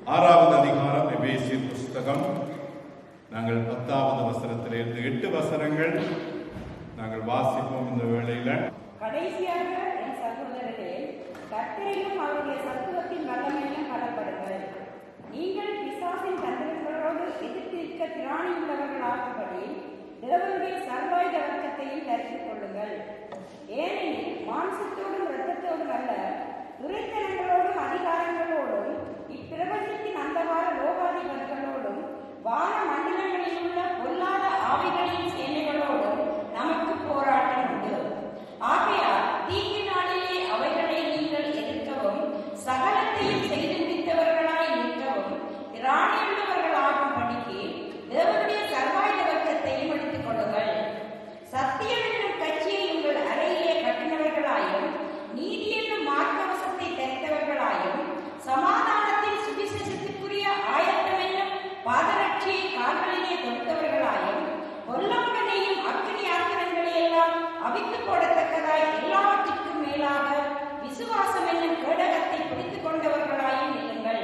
6வது அதிகாரம் எபேசியர் புஸ்தகம். நாங்கள் 10வது வசனத்திலிருந்து 8 வசனங்கள் நாங்கள் வாசிப்போம். இந்த வேளையில கடைசியாக என் சகோதரர்களே, கர்த்தரிலும் அவருடைய சத்துவத்தின் வல்லமையிலும் பலப்படுங்கள். நீங்கள் பிசாசின் தந்திரங்களோடு எதிர்த்திருக்க திராணி உள்ளவர்களாகும்படி தேவனுடைய சர்வாயுத வர்க்கத்தையும் தரித்துக் கொள்ளுங்கள். ஏனெனில் மாம்சத்தோடும் இரத்தத்தோடும் அல்ல, துரைத்தனங்களோடும் அதிகாரங்களோடும் இப்பிரபஞ்சத்தின் அந்தகார லோகாதிபதிகளோடும் வான மண்டலங்களில் உள்ள பொல்லாத ஆவிகளின் சேனைகளோடும் நமக்கு போராட்டம் உண்டு. ஆகையால் தீங்கு நாளிலே அவைகளை நீங்கள் எதிர்க்கவும் சகலத்தையும் செய்து முடித்தவர்களாய் நிற்கவும் திராணியுள்ளவர்களாகும் படிக்கு தேவனுடைய சர்வாயுத வர்க்கத்தையும் எடுத்துக் கொள்ளுங்கள். சத்தியம் என்னும் கட்சியை உங்கள் அறையிலே கட்டினவர்களாயும் நீதி என்னும் மார்க்கவசத்தை தரித்தவர்களாயும் சமாதானத்தின் சுவிசேஷத்துக்குரிய ஆயத்தம் என்னும் பாதரட்சியை கால்களிலே தொடுத்தவர்களாயும் பொல்லாங்கனையும் அக்கினி ஆக்கிரங்களை எல்லாம் அவித்து போடத்தக்கதாய் எல்லாவற்றிற்கும் மேலாக விசுவாசம் என்னும் கேடகத்தை பிடித்துக் கொண்டவர்களாயும் இருங்கள்.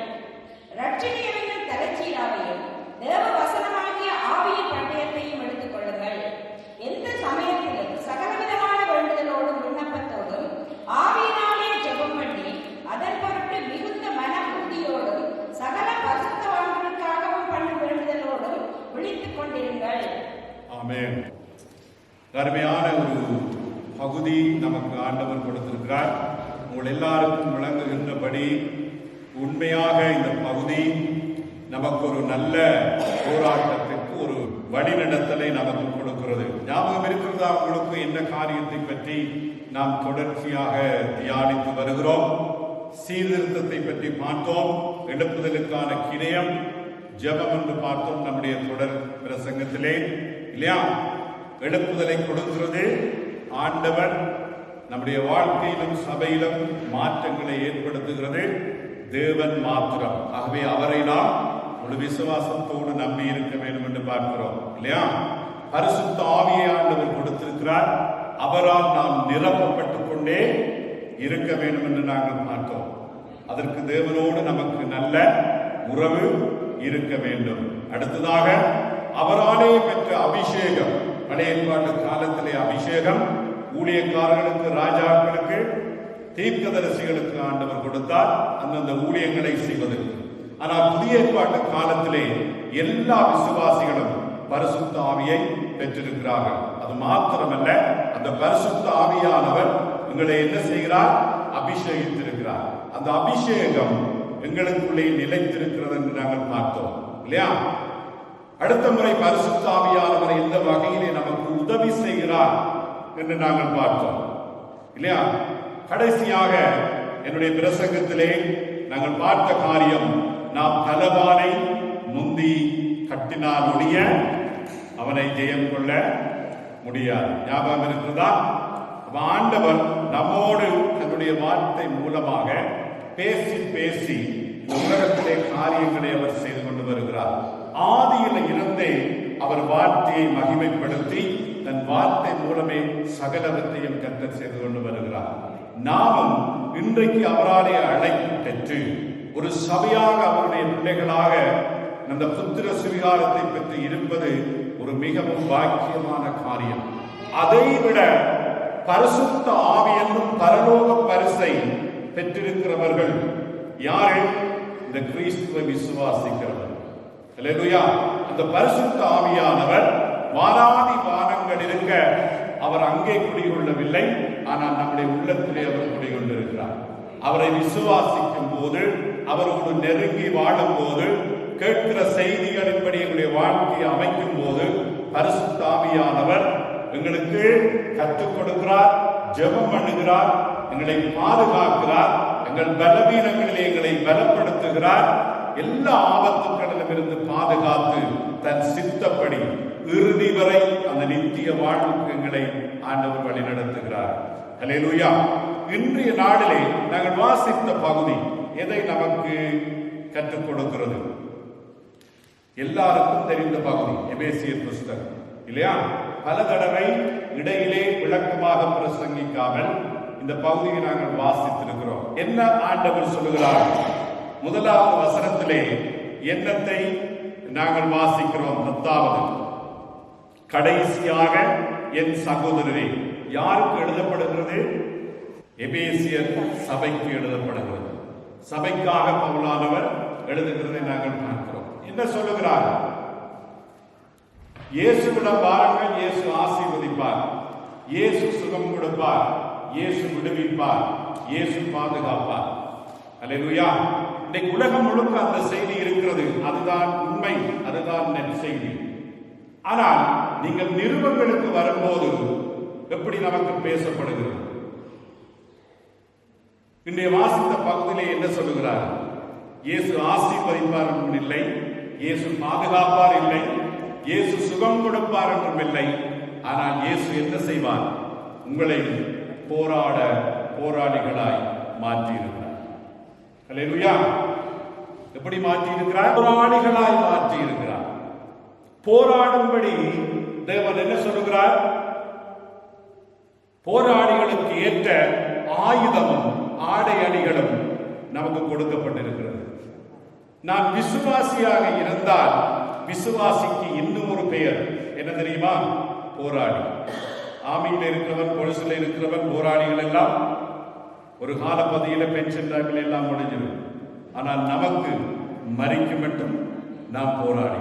ரட்சணியம் என்னும் தலைச்சீராவையும் தேவ வசனமாகிய ஆவியின் பட்டயத்தையும் எடுத்துக் கொள்ளுங்கள். எந்த சமயத்திலும் சகலவிதமான வேண்டுதலோடும் விண்ணப்பத்தோடும் ஆவியினாலே ஜெபம் பண்ணி அதன் பொருட்டு மிகுந்த மன உறுதியோடும் சகல பரிசுத்தவான்களுக்காகவும் பண்ணும் வேண்டுதலோடும் விழித்துக் கொண்டிருங்கள். ஆமென். அருமையான ஒரு பகுதி நமக்கு ஆண்டவர் கொடுத்திருக்கிறார். உங்கள் எல்லாருக்கும் விளங்குகின்றபடி உண்மையாக இந்த பகுதி நமக்கு ஒரு நல்ல போராட்டத்திற்கு ஒரு வழிநடத்தலை நமக்கு கொடுக்கிறது. ஞாபகம் இருக்கிறதா உங்களுக்கு என்ன காரியத்தை பற்றி நாம் தொடர்ச்சியாக தியானித்து வருகிறோம்? சீர்திருத்தத்தை பற்றி பார்த்தோம். எழுப்புதலுக்கான கிரயம் ஜெபம் என்று பார்த்தோம் நம்முடைய தொடர் பிரசங்கத்திலே, இல்லையா? எழுப்புதலை கொடுக்கிறது ஆண்டவர். நம்முடைய வாழ்க்கையிலும் சபையிலும் மாற்றங்களை ஏற்படுத்துகிறது தேவன் மாத்திரம். ஆகவே அவரை நாம் ஒரு விசுவாசத்தோடு நம்பி இருக்க வேண்டும் என்று பார்க்கிறோம், இல்லையா? பரிசுத்த ஆவியை ஆண்டவர் கொடுத்திருக்கிறார். அவரால் நாம் நிரப்பப்பட்டுக் கொண்டே இருக்க வேண்டும் என்று நாங்கள் பார்த்தோம். அதற்கு தேவனோடு நமக்கு நல்ல உறவு இருக்க வேண்டும். அடுத்ததாக அவராலே பெற்ற அபிஷேகம். பழைய ஏற்பாட்டு காலத்திலே அபிஷேகம் ஊழியக்காரர்களுக்கு, ராஜாக்களுக்கு, தீர்க்கதரிசிகளுக்கு ஆண்டவர் கொடுத்தார் அந்தந்த ஊழியங்களை செய்வதற்கு. ஆனால் புதிய ஏற்பாட்டு காலத்திலே எல்லா விசுவாசிகளும் பரிசுத்த ஆவியை பெற்றிருக்கிறார்கள். அது மாத்திரமல்ல, அந்த பரிசுத்த ஆவியானவர் எங்களை என்ன செய்கிறார்? அபிஷேகித்திருக்கிறார். அந்த அபிஷேகம் எங்களுக்குள்ளே நிலைத்திருக்கிறது என்று நாங்கள் பார்த்தோம், இல்லையா? அடுத்த முறை பரிசுத்த ஆவியானவர் எந்த வகையிலே நமக்கு உதவி செய்கிறார் என்று நாங்கள் பார்த்தோம், இல்லையா? கடைசியாக என்னுடைய பிரசங்கத்திலே நாங்கள் பார்த்த காரியம், நாம் பலவானை முந்தி கட்டினால் ஒழிய அவனை ஜெயம் கொள்ள முடியாது. ஞாபகம் இருக்கிறதா? ஆண்டவர் நம்மோடு தன்னுடைய வார்த்தை மூலமாக பேசி பேசி உலகத்திலே காரியங்களை அவர் செய்து கொண்டு வருகிறார். ஆதியில இருந்தே அவர் வார்த்தையை மகிமைப்படுத்தி தன் வார்த்தை மூலமே சகலவற்றையும் கர்த்தர் செய்து கொண்டு வருகிறார். நாமும் இன்றைக்கு அவராலே அழைப்பு பெற்று ஒரு சபையாக அவருடைய பிள்ளைகளாக அந்த புத்திர சுவிகாரத்தை பெற்று இருப்பது ஒரு மிகவும் பாக்கியமான காரியம். அதைவிட பரிசுத்த ஆவி என்னும் பரலோக பரிசை பெற்றிருக்கிறவர்கள் யாரு? இந்த கிறிஸ்துவை விசுவாசிக்கிறவர். அல்லேலூயா. அந்த பரிசுத்த ஆவியானவர் வாராதி வானங்கள் இருக்க அவர் அங்கே குடிகொள்ளவில்லை, ஆனால் நம்முடைய உள்ளத்திலே அவர் குடிகொண்டிருக்கிறார். அவரை விசுவாசிக்கும் போது, அவரோடு நெருங்கி வாழும் போது, கேட்கிற செய்திகளின்படி எங்களுடைய வாழ்க்கையை அமைக்கும் போது பரிசுத்த ஆவியானவர் எங்களுக்கு கற்றுக் கொடுக்கிறார், ஜெபம் பண்ணுகிறார், எங்களை பாதுகாக்கிறார், எங்கள் பலவீனங்களிலே எங்களை பலப்படுத்துகிறார், எல்லா ஆபத்துக்களிலும் இருந்து பாதுகாத்து தன் சித்தப்படி இறுதி வரை அந்த நித்திய வாழ்வுக்கு எங்களை ஆண்டவர் வழி நடத்துகிறார். அல்லேலூயா. இன்றைய நாளிலே நாங்கள் வாசித்த பகுதி எதை நமக்கு கற்றுக் கொடுக்கிறது? எல்லாருக்கும் தெரிந்த பகுதி எபேசியர் புஸ்தகம், இல்லையா? பல தடவை இடையிலே விளக்கமாக பிரசங்கிக்காமல் இந்த பகுதியை நாங்கள் வாசித்திருக்கிறோம். என்ன ஆண்டவர் சொல்லுகிறார்? முதலாவது வசனத்திலே என்னத்தை நாங்கள் வாசிக்கிறோம்? 10வது, கடைசியாக என் சகோதரரே. யாருக்கு எழுதப்படுகிறது? எபேசியர் சபைக்கு எழுதப்படுகிறது. சபைக்காக பவுலானவர் எழுதுகிறதை நாங்கள் பார்க்கிறோம். என்ன சொல்லுகிறார்? இயேசுவிடம் வாருங்கள், இயேசு ஆசீர்வதிப்பார், இயேசு சுகம் கொடுப்பார், இயேசு விடுவிப்பார், இயேசு பாதுகாப்பார். அல்லேலூயா. இன்னைக்கு உலகம் முழுக்க அந்த செய்தி இருக்கிறது. அதுதான் உண்மை, அதுதான் நற்செய்தி. ஆனால் நீங்கள் நிருபங்களுக்கு வரும்போது எப்படி நமக்கு பேசப்படுகிறது? இன்றைய வாசித்த பகுதியிலே என்ன சொல்லுகிறார்? இயேசு ஆசீர்வதிப்பார் என்றும் இல்லை, இயேசு பாதுகாப்பார் இல்லை, இயேசு சுகம் கொடுப்பார் என்றும் இல்லை. ஆனால் இயேசு என்ன செய்வார்? உங்களை போராளிகளாய் மாற்றியிருக்கிறார். அல்லேலூயா. எப்படி மாற்றியிருக்கிறார்? போராளிகளாய் மாற்றியிருக்கிறார். போராடும்படி தேவன் என்ன சொல்லுகிறார்? போராளிகளுக்கு ஏற்ற ஆயுதமும் ஆடை அணிகளும் நமக்கு கொடுக்கப்பட்டிருக்கிறது. நான் விசுவாசியாக இருந்தால் விசுவாசிக்கு இன்னும் ஒரு பெயர் என்ன தெரியுமா? போராளி. ஆமியில் இருக்கிறவன், பொலிசில் இருக்கிறவன், போராளிகள் எல்லாம் ஒரு காலப்பதியில பென்ஷன் டாக்கள் எல்லாம் முடிஞ்சிடும். ஆனால் நமக்கு மறிக்கு மட்டும் நாம் போராடி.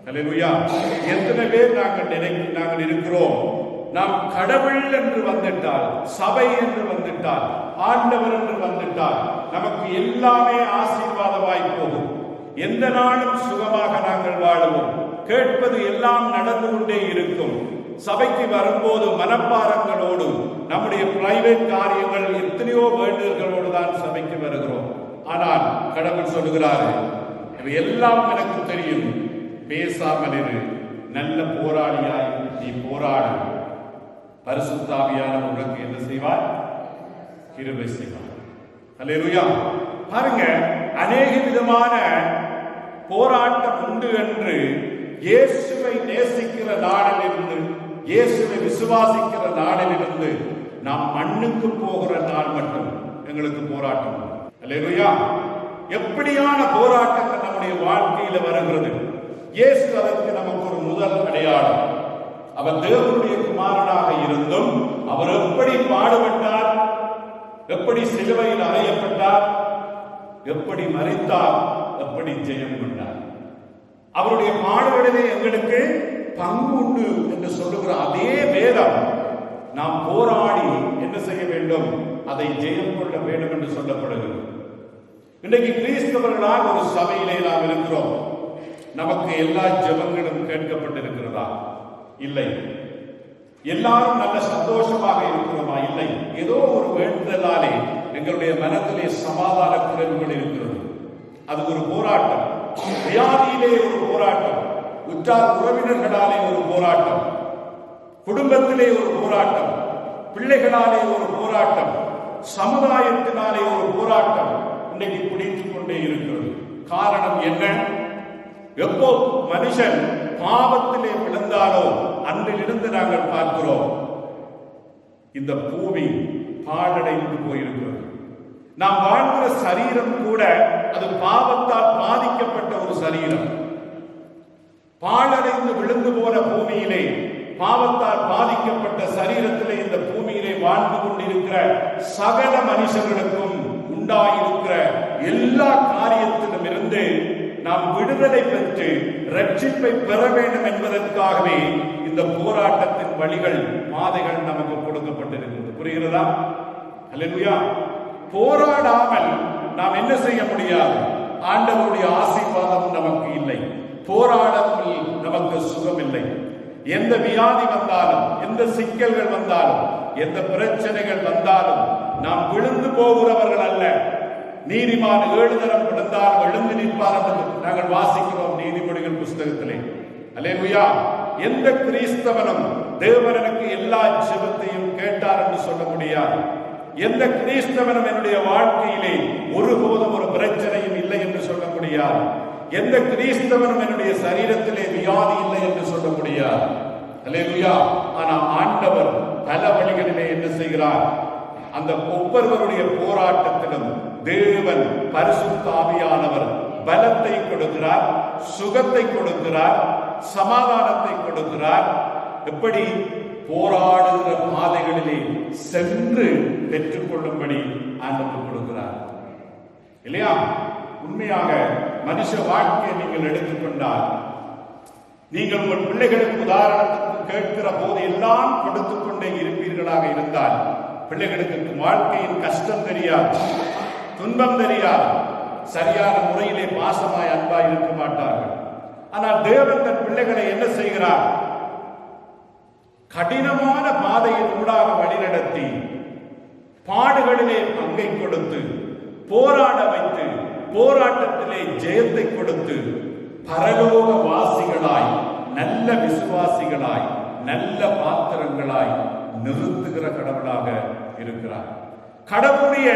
அல்லேலூயா. எத்தனை பேர் நாங்கள் இருக்கிறோம்? நாம் கடவுள் என்று வந்துட்டால், சபை என்று வந்துட்டால், ஆண்டவர் என்று வந்துட்டால் நமக்கு எல்லாமே ஆசீர்வாதமாய் போகும். எந்த நாளும் சுகமாக நாங்கள் வாழுவோம். கேட்பது எல்லாம் நடந்து கொண்டே இருக்கும். சபைக்கு வரும்போது மனப்பாரங்களோடு, நம்முடைய பிரைவேட் காரியங்கள் எத்தனையோ வேண்டுதல்களோடு தான் சபைக்கு வருகிறோம். ஆனால் கடவுள் சொல்லுகிறாரு, இவை எல்லாம் எனக்கு தெரியும், பேசாமல் இரு, நல்ல போராளியாய் நீ போராடு, பரிசுத்த ஆவியானவர் உனக்கு என்ன செய்வார்? கிருபை செய்வார். அல்லேலூயா. பாருங்க, அநேக விதமான போராட்டம் உண்டு என்று இயேசுவை நேசிக்கிற நாளிலிருந்து, இயேசுவை விசுவாசிக்கிற நாளிலிருந்து நாம் மண்ணுக்கு போகிற நாள் மட்டும் எங்களுக்கு போராட்டம். அல்லேலூயா. எப்படியான போராட்டங்கள் நம்முடைய வாழ்க்கையில வருகிறது? இயேசு அதற்கு நமக்கு ஒரு முதல் அடையாளம். அவர் தேவனுடைய குமாரனாக இருந்தும் அவர் எப்படி பாடுபட்டார், எப்படி சிலுவையில் அறையப்பட்டார், எப்படி மரித்தார், எப்படி ஜெயம் கொண்டார். அவருடைய பாடுகளிலே எங்களுக்கு பங்கு உண்டு என்று சொல்லுகிற அதே வேதம் நாம் போராடி என்ன செய்ய வேண்டும்? அதை ஜெயம் கொள்ள வேண்டும் என்று சொல்லப்படுகிறது. இன்றைக்கு கிறிஸ்தவர்களாக ஒரு சபையிலே நாம் இருக்கிறோம். நமக்கு எல்லா ஜெபங்களும் கேட்கப்பட்டிருக்கிறதா? இல்லை. எல்லாரும் நல்ல சந்தோஷமாக இருக்கிறோமா? இல்லை. ஏதோ ஒரு வேண்டுதலாலே எங்களுடைய மனத்திலே சமாதான குறைவுகள் இருக்கிறது. அது ஒரு போராட்டம். வியாதியிலே ஒரு போராட்டம், உற்றார் உறவினர்களாலே ஒரு போராட்டம், குடும்பத்திலே ஒரு போராட்டம், பிள்ளைகளாலே ஒரு போராட்டம், சமுதாயத்தினாலே ஒரு போராட்டம் இன்னைக்கு பிடித்துக் கொண்டே இருக்கிறது. காரணம் என்ன? எப்போ மனுஷன் பாவத்திலே விழுந்தாலோ அன்றிலிருந்து நாங்கள் பார்க்கிறோம் இந்த பூமி பாழடைந்து போயிருக்கிறது. நாம் வாழ்கிற சரீரம் கூட அது பாவத்தால் பாதிக்கப்பட்ட ஒரு சரீரம். பாழடைந்து விழுந்து போன பூமியிலே, பாவத்தால் பாதிக்கப்பட்ட சரீரத்திலே இந்த பூமியிலே வாழ்ந்து கொண்டிருக்கிற சகல மனுஷர்களுக்கும் உண்டாயிருக்கிற எல்லா காரியத்திலும் இருந்து நாம் விடுதலை பெற்று ரட்சிப்பை பெற வேண்டும் என்பதற்காகவே இந்த போராட்டத்தின் வழிகள், பாதைகள் நமக்கு கொடுக்கப்பட்டிருக்கிறது. புரிகிறதா? அல்லேலூயா. போராடாமல் நாம் என்ன செய்ய முடியாது? ஆண்டவருடைய ஆசீர்வாதம் நமக்கு இல்லை. போராடாமல் நமக்கு சுகம் இல்லை. எந்த வியாதி வந்தாலும், எந்த சிக்கல்கள் வந்தாலும், எந்த பிரச்சனைகள் வந்தாலும் நாம் விழுந்து போகிறவர்கள் அல்ல. நீதிமான் 7 தரம் விழுந்தால் எழுந்து நிற்பார் என்று நாங்கள் வாசிக்கிறோம் நீதிமொழிகள் புஸ்தகத்திலே. அல்லேலூயா. எந்த கிறிஸ்தவனும் தேவன் எனக்கு எல்லா ஜெபத்தையும் கேட்டார் என்று சொல்ல முடியாது. எந்த கிறிஸ்தவனும் என்னுடைய வாழ்க்கையிலே ஒருபோதும் ஒரு பிரச்சனையும் இல்லை என்று சொல்ல முடியாது. எந்த கிறிஸ்தவனும் என்னுடைய சரீரத்திலே வியாதி இல்லை என்று சொல்ல முடியாது. அல்லேலூயா. ஆனால் ஆண்டவர் பல வழிகளிலே என்ன செய்கிறார்? அந்த ஒவ்வொருவருடைய போராட்டத்திலும் தேவன் பரிசுத்த ஆவியானவர் பலத்தை கொடுக்கிறார், சுகத்தை கொடுக்கிறார், சமாதானத்தை கொடுக்கிறார். எப்படி? போராடுகிற பாதைகளிலே சென்று பெற்றுக்கொள்ளும்படி ஆண்டவர் கொடுக்கிறார் இல்லையா? உண்மையாக மனுஷ வாழ்க்கையை நீங்கள் எடுத்துக்கொண்டால், நீங்கள் உங்கள் பிள்ளைகளுக்கு உதாரணத்துக்கு கேட்கிற போது எல்லாம் கொடுத்துக் கொண்டே இருப்பீர்களாக இருந்தால் பிள்ளைகளுக்கு வாழ்க்கையின் கஷ்டம் தெரியாது, துன்பம் தெரியாது, சரியான முறையிலே பாசமாய் அன்பாய் இருக்க மாட்டார்கள். ஆனால் தேவன் தன் பிள்ளைகளை என்ன செய்கிறார்? கடினமான பாதையின் ஊடாக வழிநடத்தி பாடுகளிலே பங்கை கொடுத்து போராட வைத்து போராட்டத்திலே ஜெயத்தை கொடுத்து பரலோக வாசிகளாய், நல்ல விசுவாசிகளாய், நல்ல பாத்திரங்களாய் நிறுத்துகிற கடவுளாக இருக்கிறார். கடவுளுடைய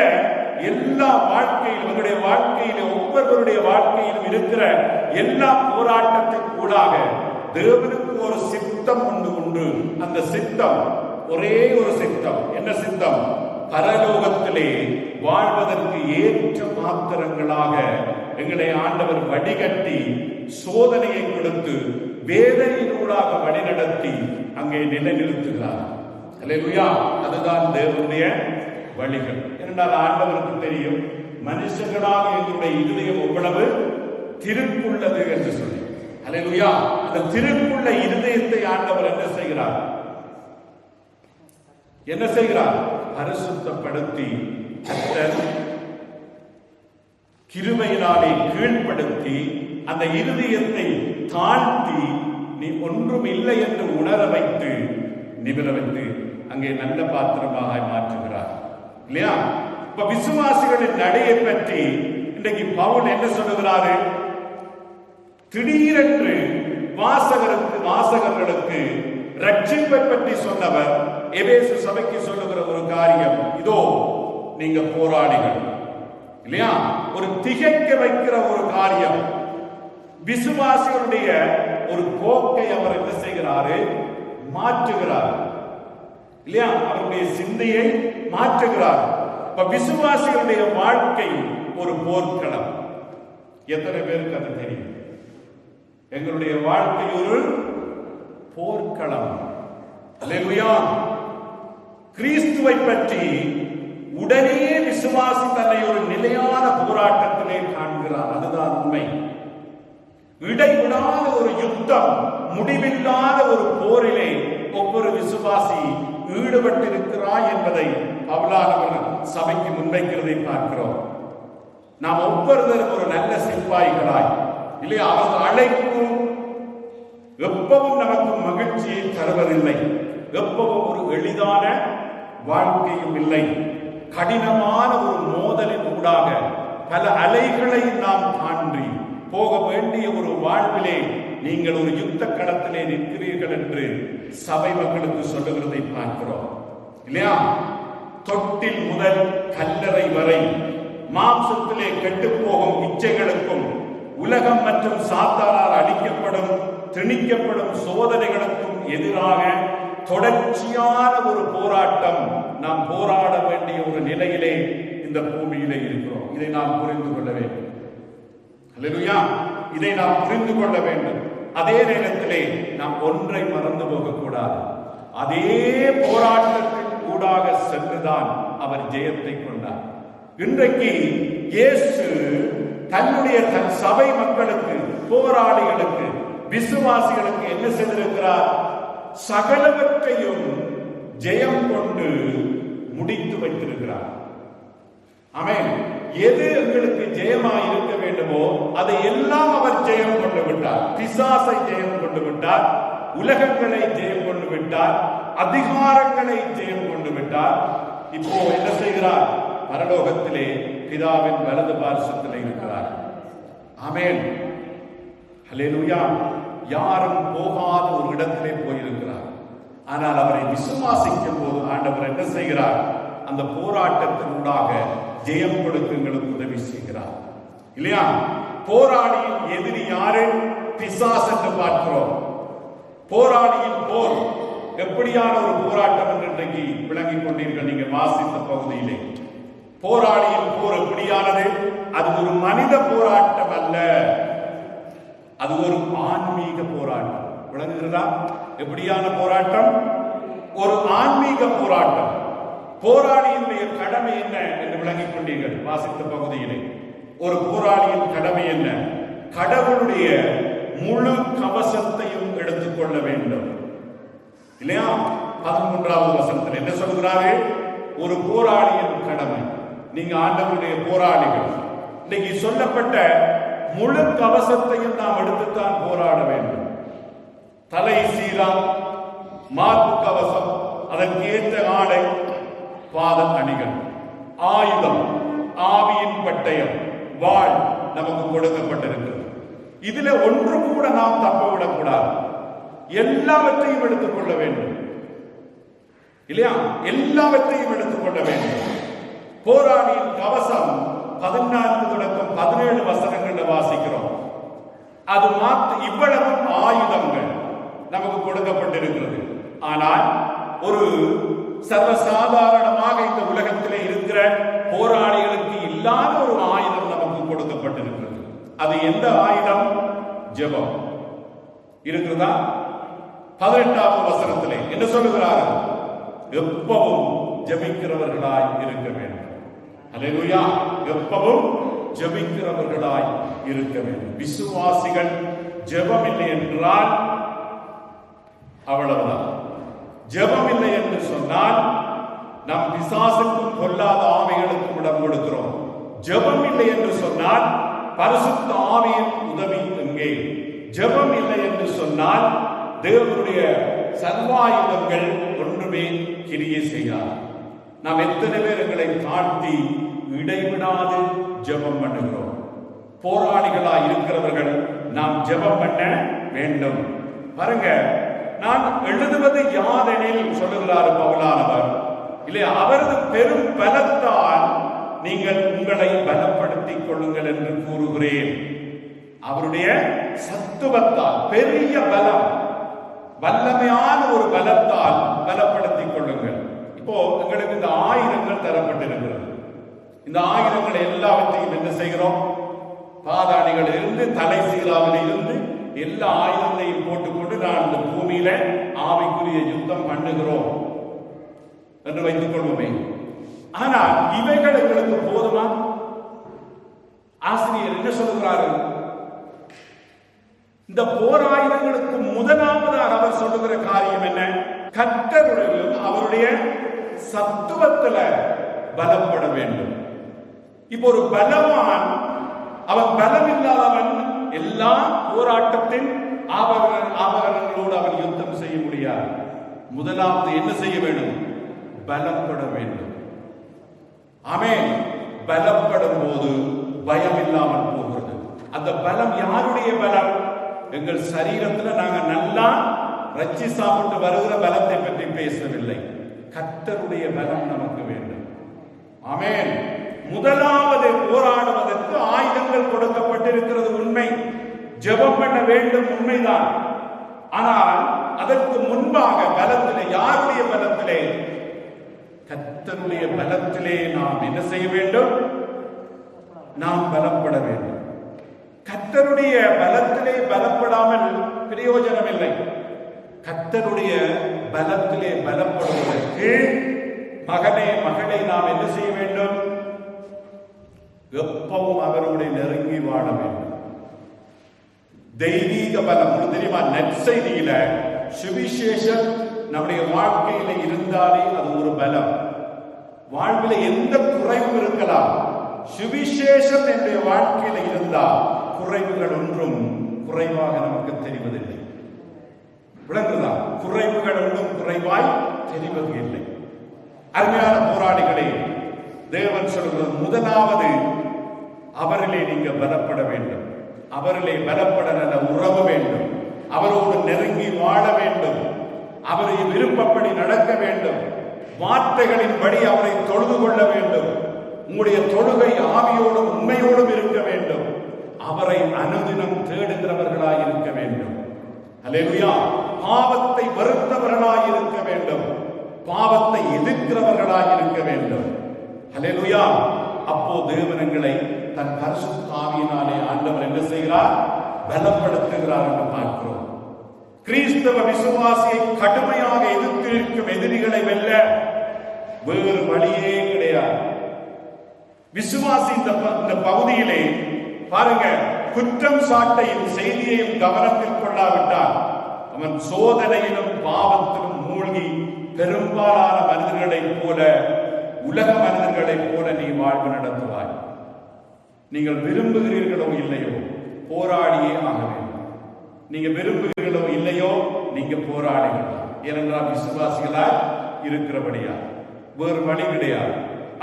எல்லா வாழ்க்கையிலும், உங்களுடைய வாழ்க்கையில ஒவ்வொருவருடைய வாழ்க்கையிலும் இருக்கிற எல்லா போராட்டத்தின் கூடாக தேவனுக்கு ஒரு சித்தம் உண்டு. அந்த சித்தம் ஒரே ஒரு சித்தம். என்ன சித்தம்? பரலோகத்திலே வாழ்வதற்கு ஏற்ற பாத்திரங்களாக எங்களை ஆண்டவர் வடிகட்டி சோதனையை கொடுத்து வேதனையினூடாக வழிநடத்தி அங்கே நிலைநிறுத்துகிறார். அல்லேலூயா! அதுதான் தேவனுடைய வழிகள். என்றால் ஆண்டவருக்கு தெரியும் மனுஷர்களாக எங்களுடைய இருதயம் எவ்வளவு திருக்குள்ளது என்று சொல்லி. அல்லேலூயா! அந்த திருக்குள்ள இருதயத்தை ஆண்டவர் என்ன செய்கிறார்? என்ன செய்கிறார்? பரிசுத்தப்படுத்தி கர்த்தர் கிருபையினாலே கீழ்ப்படுத்தி அந்த இருதயத்தை தாழ்த்தி நீ ஒன்றும் இல்லை என்று உணர வைத்து நிமிர வைத்து அங்கே நல்ல பாத்திரமாக மாற்றுகிறார் இல்லையா? இப்ப விசுவாசிகளின் நடையை பற்றி இன்றைக்கு பவுல் என்ன சொல்லுகிறாரு? திடீரென்று வாசகர்களுக்கு ரட்சிப்பை பற்றி சொன்னவர் எபேசு சபைக்கு சொல்லுகிற ஒரு காரியம், இதோ நீங்க போராளிகள் இல்லையா? ஒரு திகைக்க வைக்கிற ஒரு காரியம். விசுவாசிகளுடைய ஒரு போக்கை அவர் என்ன செய்கிறாரு? மாற்றுகிறார் இல்லையா? அவருடைய சிந்தையை மாற்றுகிறார். இப்ப விசுவாசிகளுடைய வாழ்க்கை ஒரு போர்க்களம். எத்தனை பேருக்கு அது தெரியும்? எங்களுடைய வாழ்க்கை ஒரு போர்க்களம். அல்லேலூயா! கிறிஸ்துவை பற்றி உடனே விசுவாசி தன்னை ஒரு நிலையான போராட்டத்திலே காண்கிறார். அதுதான் உண்மை. இடைவிடாத ஒரு யுத்தம், முடிவில்லாத ஒரு போரிலே ஒவ்வொரு விசுவாசி ஈடுபட்டிருக்கிறார் என்பதை பவுலானவர் சபைக்கு முன்வைக்கிறதை பார்க்கிறோம். நாம் ஒவ்வொருவரும் ஒரு நல்ல சிப்பாய்களாய் இல்லையா? அவர் அழைப்பு எப்பவும் நமக்கு மகிழ்ச்சியை தருவதில்லை, எப்பவும் ஒரு எளிதான வாழ்க்கையும் இல்லை. கடினமான ஒரு மோதலின் ஊடாக பல அலைகளை நாம் தாண்டி போக வேண்டிய ஒரு வாழ்விலே நீங்கள் ஒரு யுத்த களத்திலே நிற்கிறீர்கள் என்று சபை மக்களுக்கு சொல்லுகிறதை பார்க்கிறோம் இல்லையா? தொட்டில் முதல் கல்லறை வரை மாம்சத்திலே கெட்டுப்போகும் இச்சைகளுக்கும் உலகம் மற்றும் சாத்தானால் அளிக்கப்படும் திணிக்கப்படும் சோதனைகளுக்கும் எதிராக தொடர்ச்சியான ஒரு போராட்டம் நாம் போராட வேண்டிய ஒரு நிலையிலே இந்த பூமியிலே இருக்கிறோம். இதை நாம் புரிந்து கொள்ள வேண்டும். அல்லேலூயா! இதை நாம் புரிந்து கொள்ள வேண்டும். அதே நேரத்திலே நாம் ஒன்றை மறந்து போகக்கூடாது. அதே போராட்டத்தின் ஊடாக சென்றுதான் அவர் ஜெயத்தை கொண்டார். இன்றைக்கு இயேசு தன்னுடைய தன் சபை மக்களுக்கு, போராளிகளுக்கு, விசுவாசிகளுக்கு என்ன செய்திருக்கிறார்? சகலவற்றையும் ஜெயம் கொண்டு முடித்து வைத்திருக்கிறார். ஆமென். எது எங்களுக்கு ஜெயமாய் இருக்க வேண்டுமோ அதை எல்லாம் அவர் ஜெயம் கொண்டு விட்டார். பிசாசை ஜெயம் கொண்டு விட்டார், உலகங்களை ஜெயம் கொண்டு விட்டார், அதிகாரங்களை ஜெயம் கொண்டு விட்டார். இப்போ என்ன செய்கிறார்? பரலோகத்திலே பிதாவின் வலது பார்சத்திலே இருக்கிறார். ஆமென். ஹல்லேலூயா! யாரும் போகாத ஒரு இடத்திலே போயிருக்கிறார். ஆனால் அவரை விசுவாசிக்கும் போது ஆண்டவர் என்ன செய்கிறார்? அந்த போராட்டத்தினூடாக ஜெயம் கொடுக்க எங்களுக்கு உதவி செய்கிறார் இல்லையா? போராளியின் எதிரி யாரு? பிசாசு என்று பார்க்கிறோம். போராளியின் போர் எப்படியான ஒரு போராட்டம் என்று இன்றைக்கு விளங்கிக் கொண்டீர்கள். நீங்க வாசித்த பகுதியிலே போராளியின் போர் எப்படியானது? அது ஒரு மனித போராட்டம் அல்ல, அது ஒரு ஆன்மீக போராட்டம். விளங்குகிறதா? எப்படியான போராட்டம்? ஒரு ஆன்மீக போராட்டம். போராளியினுடைய கடமை என்ன என்று விளங்கிக் கொண்டீர்கள் வாசித்த பகுதியிலே. ஒரு போராளியின் கடமை என்ன? கடவுளுடைய முழு கவசத்தையும் எடுத்துக்கொள்ள வேண்டும், இல்லையா? 13வது வசனத்தில் என்ன சொல்கிறாரு? ஒரு போராளியின் கடமை. நீங்க ஆண்டவருடைய போராளிகள். இன்னைக்கு சொல்லப்பட்ட முழு கவசத்தையும் நாம் எடுத்துத்தான் போராட வேண்டும். தலை சீரா, மார்பு கவசம், அதற்கு ஏற்ற ஆடை, பாத அணிகள், ஆயுதம், ஆவியின் பட்டயம், வாள் நமக்கு கொடுக்கப்பட்டிருக்கிறது. இதுல ஒன்று கூட நாம் தப்ப விடக்கூடாது. எல்லாவற்றையும் எடுத்துக்கொள்ள வேண்டும், இல்லையா? எல்லாவற்றையும் எடுத்துக்கொள்ள வேண்டும். போராளியின் கவசம் 14 தொடக்கம் 17 வசனங்கள்ல வாசிக்கிறோம். அது இவ்வளவு ஆயுதங்கள் நமக்கு கொடுக்கப்பட்டிருக்கிறது. ஆனால் ஒரு சர்வசாதாரணமாக இந்த உலகத்திலே இருக்கிற போராளிகளுக்கு இல்லாத ஒரு ஆயுதம் நமக்கு கொடுக்கப்பட்டிருக்கிறது. அது எந்த ஆயுதம்? ஜெபம். இருக்கிறதா? 18வது வசனத்திலே என்ன சொல்லுகிறார்கள்? எப்பவும் ஜெபிக்கிறவர்களாய் இருக்க வேண்டும். அல்லேலூயா! எப்பவும் ஜெபிக்கிறவர்களாய் இருக்க வேண்டும். விசுவாசிகள் ஜெபம் இல்லை என்றால் அவ்வளவுதான். ஜெபம் இல்லை என்று சொன்னால் நாம் பிசாசுக்கும் கொல்லாத ஆவிகளுக்கும் இடம் கொடுக்கிறோம். ஜெபம் இல்லை என்று சொன்னால் பரிசுத்த ஆவியின் உதவி எங்கே? ஜெபம் இல்லை என்று சொன்னால் தேவனுடைய சர்வாயுதங்கள் ஒன்றுமே கிரியை செய்யாது. நாம் எத்தனை பேர் எங்களை தாழ்த்தி இடைவிடாது ஜெபம் பண்ணுகிறோம். போராளிகளாய் இருக்கிறவர்கள் நாம் ஜெபம் பண்ண வேண்டும். பாருங்க, நான் எழுதுவது யாதெனில் சொல்லுகிறார் பவுலானவர், இல்லையா? அவரது பெரும் பலத்தால் நீங்கள் உங்களை பலப்படுத்திக் கொள்ளுங்கள் என்று கூறுகிறேன். அவருடைய சத்துவத்தால், பெரிய பலம், வல்லமையான ஒரு பலத்தால் பலப்படுத்திக் கொள்ளுங்கள். இப்போ எங்களுக்கு இந்த ஆயுதங்கள் தரப்பட்டிருக்கிறது. இந்த ஆயுதங்கள் எல்லாவற்றையும் என்ன செய்கிறோம்? பாதாணிகளில் இருந்து, தலை சீராவில் இருந்து எல்லா ஆயுதங்களையும் போட்டுக்கொண்டு நான் இந்த பூமியில ஆவிக்குரிய யுத்தம் பண்ணுகிறோம் என்று வைத்துக் கொள்வோமே. ஆனால் இவைகள் எங்களுக்கு போதுமா? ஆசிரியர் என்ன சொல்லுகிறார்கள்? இந்த போராயுதங்களுக்கு முதலாவதாக அவர் சொல்லுகிற காரியம் என்ன? கர்த்தருடையும் அவருடைய சத்துவத்துல பலப்பட வேண்டும். இப்போ ஒரு பலவான், அவன் பலம் இல்லாதவன் எல்லா போராட்டத்தின் ஆபரணங்களோடு அவன் யுத்தம் செய்ய முடியாது. முதலாவது என்ன செய்ய வேண்டும்? பலப்பட வேண்டும். ஆமென். பலப்படும் போது பயம் இல்லாமல் போகிறது. அந்த பலம் யாருடைய பலம்? எங்கள் சரீரத்தில் நாங்கள் நல்லா ரச்சி சாப்பிட்டு வருகிற பலத்தை பற்றி பேசவில்லை. கர்த்தருடைய பலம் நமக்கு வேண்டும். ஆமென். முதலாவது போராடுவதற்கு ஆயுதங்கள் கொடுக்கப்பட்டிருக்கிறது உண்மை. ஜெபம் பண்ண வேண்டும், உண்மைதான். ஆனால் அதற்கு முன்பாக பலத்திலே, யாருடைய பலத்திலே? கர்த்தருடைய பலத்திலே நாம் என்ன செய்ய வேண்டும்? நாம் பலப்பட வேண்டும். கர்த்தருடைய பலத்திலே பலப்படாமல் பிரயோஜனம் இல்லை. கர்த்தருடைய பலத்திலே பலப்படுவதற்கு மகனே, மகளை நாம் என்ன செய்ய வேண்டும்? எப்பவும் அவரோடு நெருங்கி வாழ வேண்டும். தெய்வீக பலம் தெரியுமா? நற்செய்தியில சுவிசேஷம் நம்முடைய வாழ்க்கையில இருந்தாலே அது ஒரு பலம். வாழ்வில் எந்த குறைவும் இருக்கலாம், சுவிசேஷம் என்னுடைய வாழ்க்கையில இருந்தால் குறைவுகள் ஒன்றும் குறைவாக நமக்கு தெரிவதில்லை. விளங்குதா? குறைவுகள் ஒன்றும் குறைவாய் தெரிவது இல்லை. அருமையான போராளிகளே, தேவன் சொல்கிறது முதலாவது அவரிலே நீங்க பலப்பட வேண்டும். அவரிலே பலப்பட நல்ல உறவு வேண்டும். அவரோடு நெருங்கி வாழ வேண்டும். அவரை விருப்பப்படி நடக்க வேண்டும். வார்த்தைகளின்படி அவரை தொழுது கொள்ள வேண்டும். உங்களுடைய தொழுகை ஆவியோடும் உண்மையோடும் இருக்க வேண்டும். அவரை அனுதினம் தேடுகிறவர்களாய் இருக்க வேண்டும். அல்லேலூயா! பாவத்தை வெறுத்தவர்களாய் இருக்க வேண்டும். பாவத்தை எதிர்க்கிறவர்களாய் இருக்க வேண்டும். அல்லேலூயா! அப்போ தேவனங்களை தன் பரிசுத்த ஆவியினாலே ஆண்டவர் என்ன செய்கிறார்? பலப்படுத்துகிறார் என்று பார்க்கிறோம். கிறிஸ்தவ விசுவாசியை கடுமையாக எதிர்த்து நிற்கும் எதிரிகளை வெல்ல வேறு வழியே கிடையாது. விசுவாசி இந்த பகுதியிலே பாருங்க, குற்றம் சாட்டையும் செய்தியையும் கவனத்தில் கொள்ளாவிட்டால் அவன் சோதனையிலும் பாவத்திலும் மூழ்கி பெரும்பாலான மனிதர்களைப் போல, உலக மனிதர்களைப் போல நீ வாழ்வு நடத்துவாய். நீங்கள் விரும்புகிறீர்களோ இல்லையோ போராடியே ஆக வேண்டும். நீங்க விரும்புகிறீர்களோ இல்லையோ நீங்க போராடுகிறீர்கள். ஏனென்றால் விசுவாசிகளாய் இருக்கிறபடியா, வேறு வழி கிடையாது.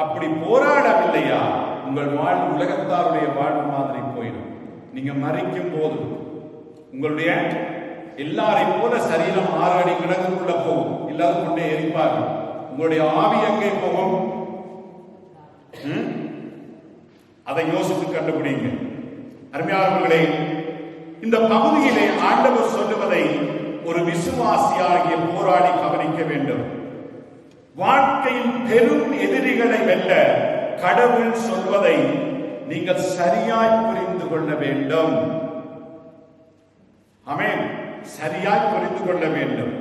அப்படி போராடவில்லையா உங்கள் வாழ்வு உலகத்தாருடைய வாழ்வு மாதிரி போயிடும். நீங்க மறிக்கும் போது உங்களுடைய எல்லாரையும் போல சரீரம் 6 அடி கிடங்குக்குள்ள போகும், இல்லாத கொண்டே எரிப்பார்கள். உங்களுடைய ஆவி எங்கே போகும்? அதை யோசித்து கண்டுபிடிங்க. அருமையானவர்களே, இந்த பகுதியிலே ஆண்டவர் சொல்லுவதை ஒரு விசுவாசியாகிய போராடி கவனிக்க வேண்டும். வாழ்க்கையின் பெரும் எதிரிகளை வெல்ல கடவுள் சொல்வதை நீங்கள் சரியாய் புரிந்து கொள்ள வேண்டும். ஆமென். சரியாய் புரிந்து கொள்ள வேண்டும்.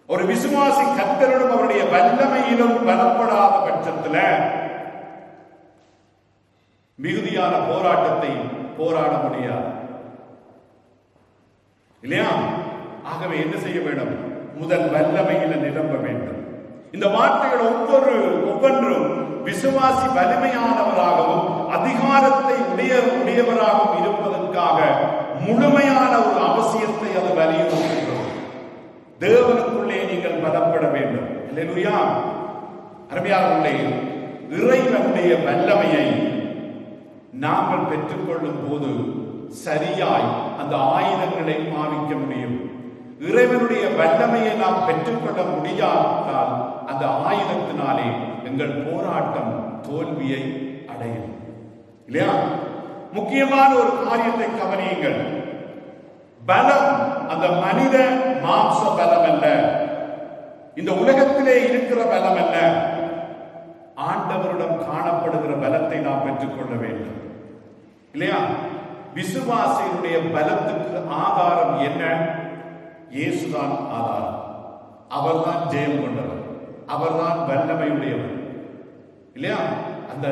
ஒரு விசுவாசி கர்த்தரிடம் அவருடைய வல்லமையிலும் பலப்படாத பட்சத்தில் மிகுதியான போராட்டத்தை போராட முடியாது, இல்லையா? ஆகவே என்ன செய்ய வேண்டும்? முதல் வல்லமையில நிரம்ப வேண்டும். இந்த வார்த்தைகள் ஒவ்வொன்றும் விசுவாசி வலிமையானவராகவும் அதிகாரத்தை உடையவராகவும் இருப்பதற்காக முழுமையான ஒரு அவசியத்தை அது வலியுறுத்துகிறது. தேவனுக்குள்ளே நீங்கள் பலப்பட வேண்டும். அல்லேலூயா. அருமையானவர்களே, இறைவனுடைய வல்லமையை நாங்கள் பெற்றுக்கொள்ளும் போது சரியாய் அந்த ஆயுதங்களை பாவிக்க முடியும். இறைவனுடைய வல்லமையை நாம் பெற்றுக்கொள்ள முடியாவிட்டால் அந்த ஆயுதத்தினாலே எங்கள் போராட்டம் தோல்வியை அடையும், இல்லையா? முக்கியமான ஒரு காரியத்தை கவனியுங்கள். பலம் அந்த மனித மாம்ச பலம் அல்ல, இந்த உலகத்திலே இருக்கிற பலம் அல்ல. ஆண்டவரிடம் காணப்படுகிற பலத்தை நாம் பெற்றுக்கொள்ள வேண்டும், இல்லையா? விசுவாசியுடைய பலத்துக்கு ஆதாரம் என்ன? இயேசுதான் ஆதாரம். அவர்தான் ஜெயம் கொண்டவர், அவர்தான் வல்லமையுடையவர், இல்லையா? அந்த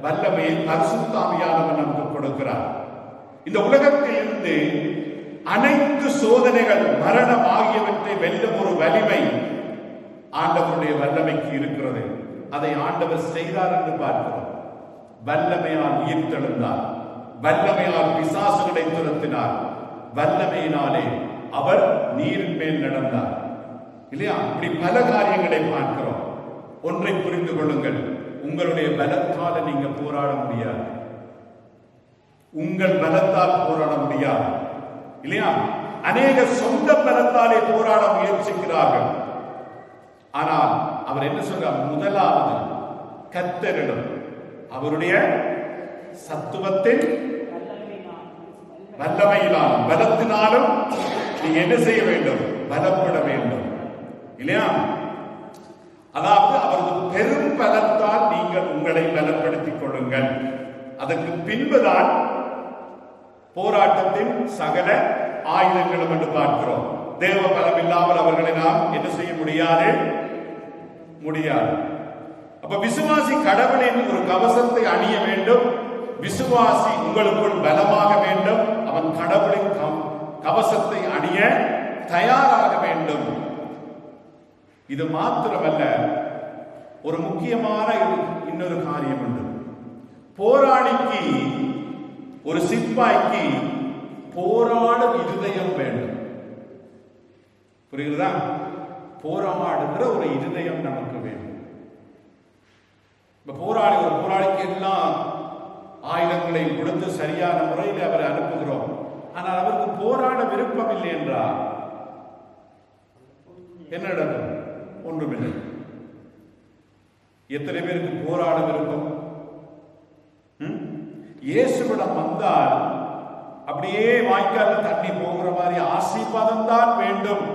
வல்லமையை பரிசுத்த ஆவியானவர் நமக்கு கொடுக்கிறார். இந்த உலகத்தில் இருந்து அனைத்து சோதனைகள், மரணம் ஆகியவற்றை வெல்லும் ஒரு வலிமை ஆண்டவருடைய வல்லமைக்கு இருக்கிறது. அதை ஆண்டவர் செய்தார் என்று பார்க்கிறோம். வல்லமையால் உயிர்த்தெழுந்தார், வல்லமையால் பிசாசுகளை துரத்தினார், வல்லமையினாலே அவர் நீரின் மேல் நடந்தார், இல்லையா? இப்படி பல காரியங்களை பார்க்கிறோம். ஒன்றை புரிந்து கொள்ளுங்கள், உங்களுடைய பலத்தால் நீங்க போராட முடியாது, உங்கள் பலத்தால் போராட முடியாது, இல்லையா? அநேக சொந்த பலத்தாலே போராட முயற்சிக்கிறார்கள். ஆனால் அவர் என்ன சொல்றார்? முதலாவது கர்த்தரிடம் அவருடைய சத்துவத்தின் வல்லமையினாலும் பலத்தினாலும் நீங்க என்ன செய்ய வேண்டும்? பலப்பட வேண்டும், இல்லையா? அதாவது அவரது பெரும் பலத்தால் நீங்கள் உங்களை பலப்படுத்திக் கொள்ளுங்கள். அதற்கு பின்புதான் போராட்டத்தின் சகல ஆயுதங்களும் என்று பார்க்கிறோம். தேவ பலம் இல்லாமல் அவர்களை நாம் என்ன செய்ய முடியாது. அப்ப விசுவாசி கடவுளின் ஒரு கவசத்தை அணிய வேண்டும். விசுவாசி உங்களுக்குள் பலமாக வேண்டும். அவன் கடவுளின் கவசத்தை அணிய தயாராக வேண்டும். இது மாத்திரமல்ல, ஒரு முக்கியமான இன்னொரு காரியம் உண்டு. போராளிக்கு, ஒரு சிப்பாய்க்கு போராடும் இருதயம் வேண்டும். புரியுதா? போராடுகிற ஒரு இருதயம் நமக்கு வேண்டும். ஒரு போராளிக்கு எல்லாம் ஆயுதங்களை கொடுத்து சரியான முறையில் அவரை அனுப்புகிறோம். ஆனால் அவருக்கு போராட விருப்பம் இல்லை என்றால் என்ன நடக்கும்? ஒன்றுமில்லை. எத்தனை பேருக்கு போராட விருப்பம்? இயேசுவிடம் வந்தால் அப்படியே வாய்க்கால தண்ணி போகிற மாதிரி ஆசீர்வாதம் தான் வேண்டும்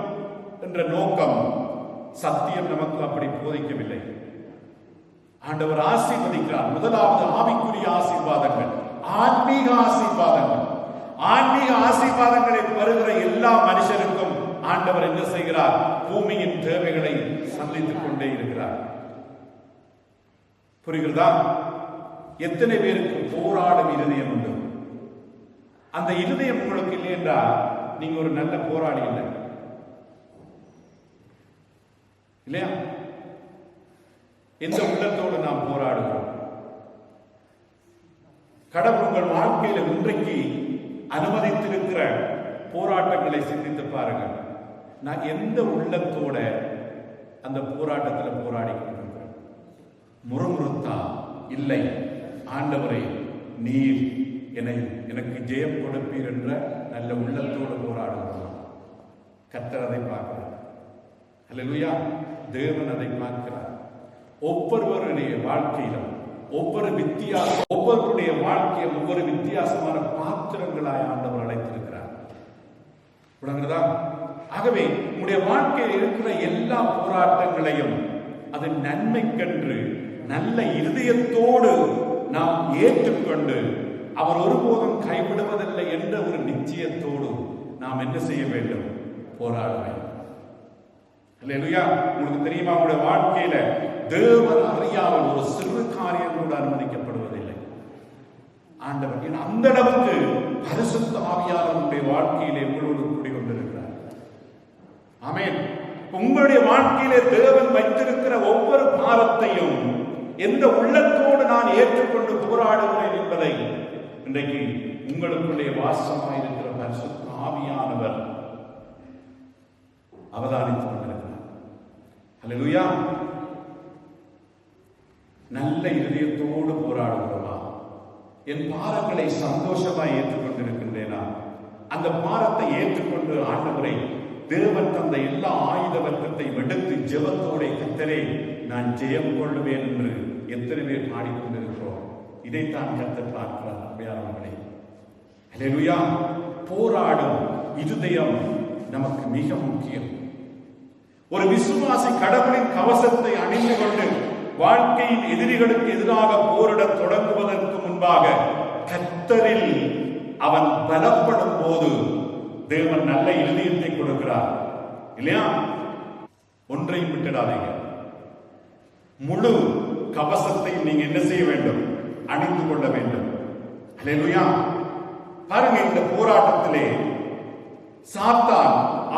என்ற நோக்கம். சத்தியம் நமக்கு அப்படி போதிக்கவில்லை. ஆண்டவர் ஆசீர்வதிக்கிறார். முதலாவது ஆவிக்குரிய ஆசீர்வாதங்கள், ஆன்மீக ஆசீர்வாதங்கள். ஆன்மீக ஆசீர்வாதங்களை பெறுகிற எல்லா மனுஷருக்கும் ஆண்டவர் என்ன செய்கிறார்? பூமியின் தேவைகளை சந்தித்துக் கொண்டே இருக்கிறார். புரிகிறதா? எத்தனை பேருக்கு போராடும் இருதயம் உண்டு? அந்த இருதயம் உங்களுக்கு இல்லை என்றால் நீங்க ஒரு நல்ல போராடி இல்லை, இல்லையா? எந்த உள்ளத்தோடு நாம் போராடுகிறோம்? கடவுள் உங்கள் வாழ்க்கையில இன்றைக்கு அனுமதித்திருக்கிற போராட்டங்களை சிந்தித்து பாருங்கள். நான் எந்த உள்ளத்தோட அந்த போராட்டத்தில் போராடி கொண்டிருக்கிறேன்? முறுமுறுத்தா இல்லை, ஆண்டவரே நீர் எனக்கு ஜெயம் கொடுப்பீர் என்ற நல்ல உள்ளத்தோடு போராடுகிறோம். கர்த்தர் அதை பார்க்கிறார். அல்லேலூயா. தேவன் அதை பார்க்கிறார். ஒவ்வொருவருடைய வாழ்க்கையிலும் ஒவ்வொருவருடைய வாழ்க்கையை ஒவ்வொரு வித்தியாசமான பாத்திரங்களாய் ஆண்டவர் அழைத்திருக்கிறார். விளங்குறதா? ஆகவே உங்களுடைய வாழ்க்கையில் இருக்கிற எல்லா போராட்டங்களையும் அது நன்மைக்கென்று நல்ல இருதயத்தோடு நாம் ஏற்றுக்கொண்டு அவர் ஒருபோதும் கைவிடுவதில்லை என்ற ஒரு நிச்சயத்தோடு நாம் என்ன செய்ய வேண்டும்? போராட வேண்டும். அல்லேலூயா. உங்களுக்கு தெரியுமா, உங்களுடைய வாழ்க்கையில தேவன் அறியாமல் ஒரு சிறு காரியம் கூட அனுமதிக்கப்படுவதில்லை. ஆண்டவர் அந்த அளவுக்கு பரிசுத்த ஆவியானவருடைய வாழ்க்கையிலே உங்களோடு கூடி கொண்டிருக்கிறார். ஆமென். உங்களுடைய வாழ்க்கையிலே தேவன் வைத்திருக்கிற ஒவ்வொரு பாரத்தையும் எந்த உள்ளத்தோடு நான் ஏற்றுக்கொண்டு போராடுகிறேன் என்பதை இன்றைக்கு உங்களுக்குள்ளே வாசமாயிருக்கிற பரிசுத்த ஆவியானவர் அவதானித்துக் கொண்டிருக்கிறார். அல்லேலூயா. நல்ல இதயத்தோடு போராடுகிறோமா? என் பாரங்களை சந்தோஷமாய் ஏற்றுக்கொண்டிருக்கின்றேனா? அந்த பாரத்தை ஏற்றுக்கொண்டு ஆண்டவரை தேவன் தந்த எல்லா ஆயுத வர்க்கத்தை எடுத்து ஜெபத்தோட கர்த்தரே நான் ஜெயம் கொள்வேன் என்று எத்தனை பேர் பாடிக்கொண்டிருக்கிறோம்? இதைத்தான் கர்த்தர் பார்க்கிறார். அன்பர்களே, அல்லேலூயா. போராடும் இருதயம் நமக்கு மிக முக்கியம். ஒரு விசுவாசி கடவுளின் கவசத்தை அணிந்து கொண்டு வாழ்க்கையின் எதிரிகளுக்கு எதிராக போரிட தொடங்குவதற்கு முன்பாக கர்த்தரில் அவன் பலப்படும் போது தேவன் நல்ல இருதயத்தை கொடுக்கிறார், இல்லையா? ஒன்றையும் விட்டுடாதீங்க. முழு கவசத்தையும் நீங்க என்ன செய்ய வேண்டும்? அணிந்து கொள்ள வேண்டும். அல்லேலூயா. பாருங்க, இந்த போராட்டத்திலே சாத்தான்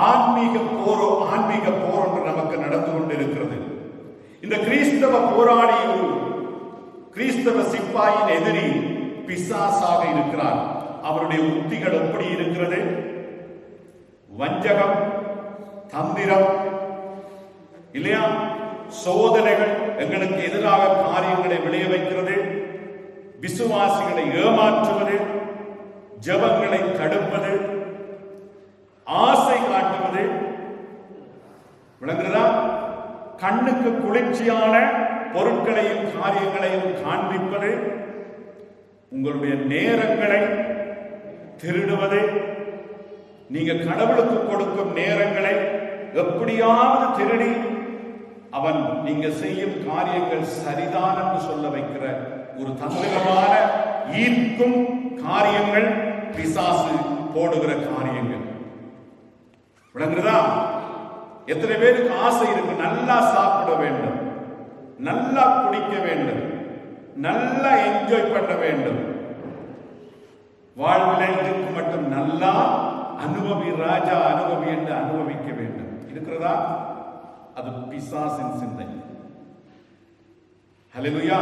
ஆன்மீக போர் ஒன்று நமக்கு நடந்து கொண்டிருக்கிறது. இந்த கிறிஸ்தவ போராடி, ஒரு கிறிஸ்தவ சிப்பாயின் எதிரி பிசாசாக இருக்கிறார். அவருடைய உத்திகள் எப்படி இருக்கிறது? வஞ்சகம், தந்திரம், இல்லையா? சோதனைகள், எங்களுக்கு எதிராக காரியங்களை விளைய வைக்கிறது, விசுவாசிகளை ஏமாற்றுவது, ஜெபங்களை தடுப்பது, ஆசை காட்டுவது. விளங்குறதா? கண்ணுக்கு குளிர்ச்சியான பொருட்களையும் காரியங்களையும் காண்பிப்பது, உங்களுடைய நேரங்களை திருடுவது, நீங்க கடவுளுக்கு கொடுக்கும் நேரங்களை எப்படியாவது திருடி அவன் நீங்க செய்யும் காரியங்கள் சரிதான் என்று சொல்ல வைக்கிற ஒரு தந்திரமான ஈர்க்கும் காரியங்கள், பிசாசு போடுகிற காரியங்கள். விளங்குறதா? எத்தனை பேருக்கு ஆசை இருக்கு? நல்லா சாப்பிட வேண்டும், நல்லா குடிக்க வேண்டும், நல்லா என்ஜாய் பண்ண வேண்டும், வாழ்வில் இருக்கு மட்டும் நல்லா அனுபவி, ராஜா அனுபவி என்று அனுபவிக்க வேண்டும். இருக்கிறதா? அது பிசாசின் சிந்தை. ஹல்லேலூயா.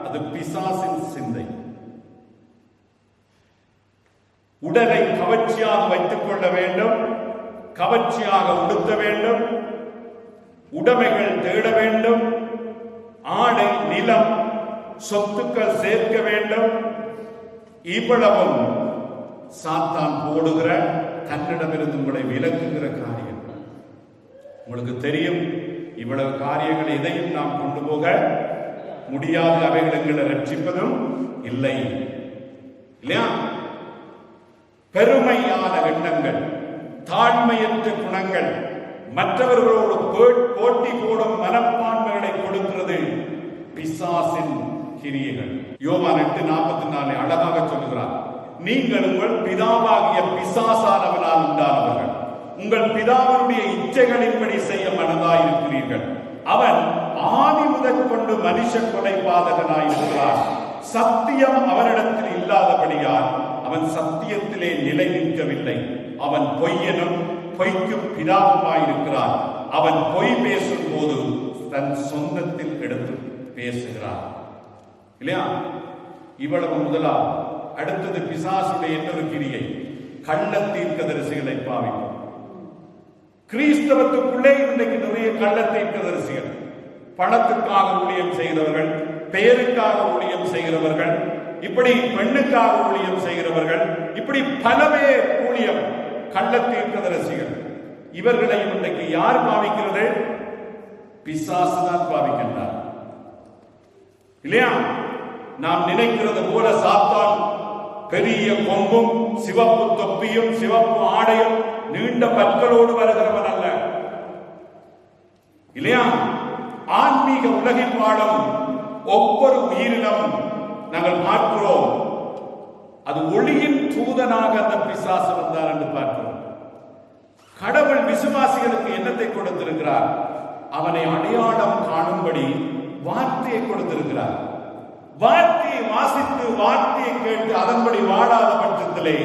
அது பிசாசின் சிந்தை. உடலை கவர்ச்சியாக வைத்துக் கொள்ள வேண்டும், கவர்ச்சியாக உடுத்த வேண்டும், உடைமைகள் தேட வேண்டும், ஆடை, நிலம், சொத்துக்கள் சேர்க்க வேண்டும். இவ்வளவும் சாத்தான் போடுகிற, தன்னிடமிருந்து உங்களை விலக்குகிற காரியம். உங்களுக்கு தெரியும், இவ்வளவு காரியங்கள் எதையும் நாம் கொண்டு போக முடியாது. அவைகள் எங்களை ரட்சிப்பதும் இல்லை, இல்லையா? பெருமையான எண்ணங்கள், தாழ்மையற்ற குணங்கள், மற்றவர்களோடு போட்டி போடும் மனப்பான்மைகளை கொடுக்கிறது பிசாசின் கிரியைகள். யோவான் 8:44 அழகாக சொல்லுகிறார், நீங்கள் உங்கள் பிதாவாகிய பிசாசானவனால் உண்டானவர்கள், உங்கள் பிதாவினுடைய இச்சைகளின்படி செய்ய மனதாயிருக்கிறீர்கள். அவன் ஆதி முதற்கொண்டு மனுஷ கொலைபாதகனாயிருக்கிறான். சத்தியம் அவனிடத்தில் இல்லாதபடியால் அவன் சத்தியத்திலே நிலை நிற்கவில்லை. அவன் பொய்யனும் பொய்க்கும் பிதாவுமாயிருக்கிறான். அவன் பொய் பேசும் போது தன் சொந்தத்தில் எடுத்து பேசுகிறான். இல்லையா? இவ்வளவு முதலா. அடுத்தது பிசாசுடைய இன்னொரு கிரியை, கள்ள தீர்க்கதரிசிகளை பாவிக்கும். கிறிஸ்தவத்துக்குள்ளே இன்றைக்கு நிறைய கள்ள தீர்க்கதரிசிகள், பணத்துக்காக ஊழியம் செய்கிறவர்கள், பெயருக்காக ஊழியம் செய்கிறவர்கள், இப்படி பெண்ணுக்காக ஊழியம் செய்கிறவர்கள், இப்படி பல பேர் ஊழியம், கள்ள தீர்க்கதரிசிகள். இவர்களை இன்றைக்கு யார் பாவிக்கிறது? பிசாசு தான் பாவிக்கின்றார். இல்லையா? நாம் நினைக்கிறது போல சாத்தான் பெரிய கொம்பும் சிவப்பு தொப்பியும் சிவப்பு ஆடையும் நீண்ட பற்களோடு வருகிறவன் அல்ல. இல்லையா? ஆன்மீக உலகில் வாழும் ஒவ்வொரு உயிரினம் நாங்கள் பார்க்கிறோம், அது ஒளியின் தூதனாக அந்த பிசாசு வந்தார் என்று பார்க்கிறோம். கடவுள் விசுவாசிகளுக்கு என்னத்தை கொடுத்திருக்கிறார்? அவனை அடையாளம் காணும்படி வார்த்தையை கொடுத்திருக்கிறார். வார்த்தையை வாசித்து வார்த்தையை கேட்டு அதன்படி வாழாத பட்சத்திலே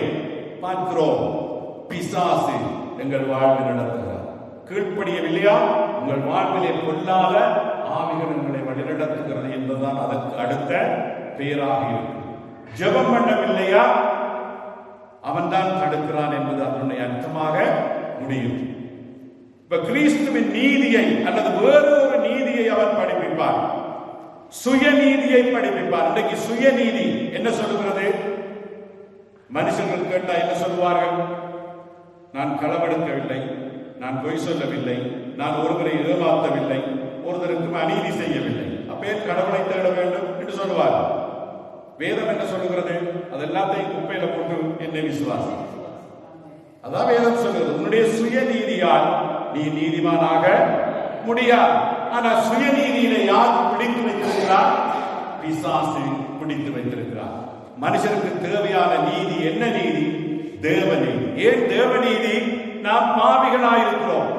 பார்க்கிறோம், பிசாசு எங்கள் வாழ்வில் நடத்துகிறார். கீழ்ப்படியவில்லையா, உங்கள் வாழ்விலே கொள்ளாத ஆவிகள் உங்களை வழிநடத்துகிறது என்பதுதான் அதற்கு அடுத்த பெயராக இருக்கும். ஜெபம் பண்ணவில்லையா, அவன் தான் தடுக்கிறான் என்பது அதனுடைய அர்த்தமாக முடியும். இப்ப கிறிஸ்துவின் நீதியை அல்லது வேறொரு நீதியை அவன் படிப்பிப்பார், சுயநீதியை படிப்பிப்பார். இன்றைக்கு சுயநீதி என்ன சொல்லுகிறது? மனுஷர்கள் கேட்டா என்ன சொல்லுவார்கள்? நான் களவெடுக்கவில்லை, நான் பொய் சொல்லவில்லை, நான் ஒருவரை ஏமாற்றவில்லை, ஒருவருக்கு அநீதி செய்யவில்லை, அப்பே கடவுளை தேட வேண்டும் என்று சொல்லுவார். வேதம் என்ன சொல்லுகிறது? அது எல்லாத்தையும் குப்பையில போட்டு என்னை விசுவாசம். அதான் வேதம் சொல்லுகிறது. உன்னுடைய சுயநீதியால் நீ நீதிமானாக முடியாது. ஆனா சுயநீதியிலே யார் பிடித்து வைத்திருக்கிறார்? பிசாசு பிடித்து வைத்திருக்கிறார். மனுஷனுக்கு தேவையான நீதி என்ன நீதி? தேவநீதி. ஏன் தேவநீதி? நாம் பாவிகளாயிருக்கிறோம்.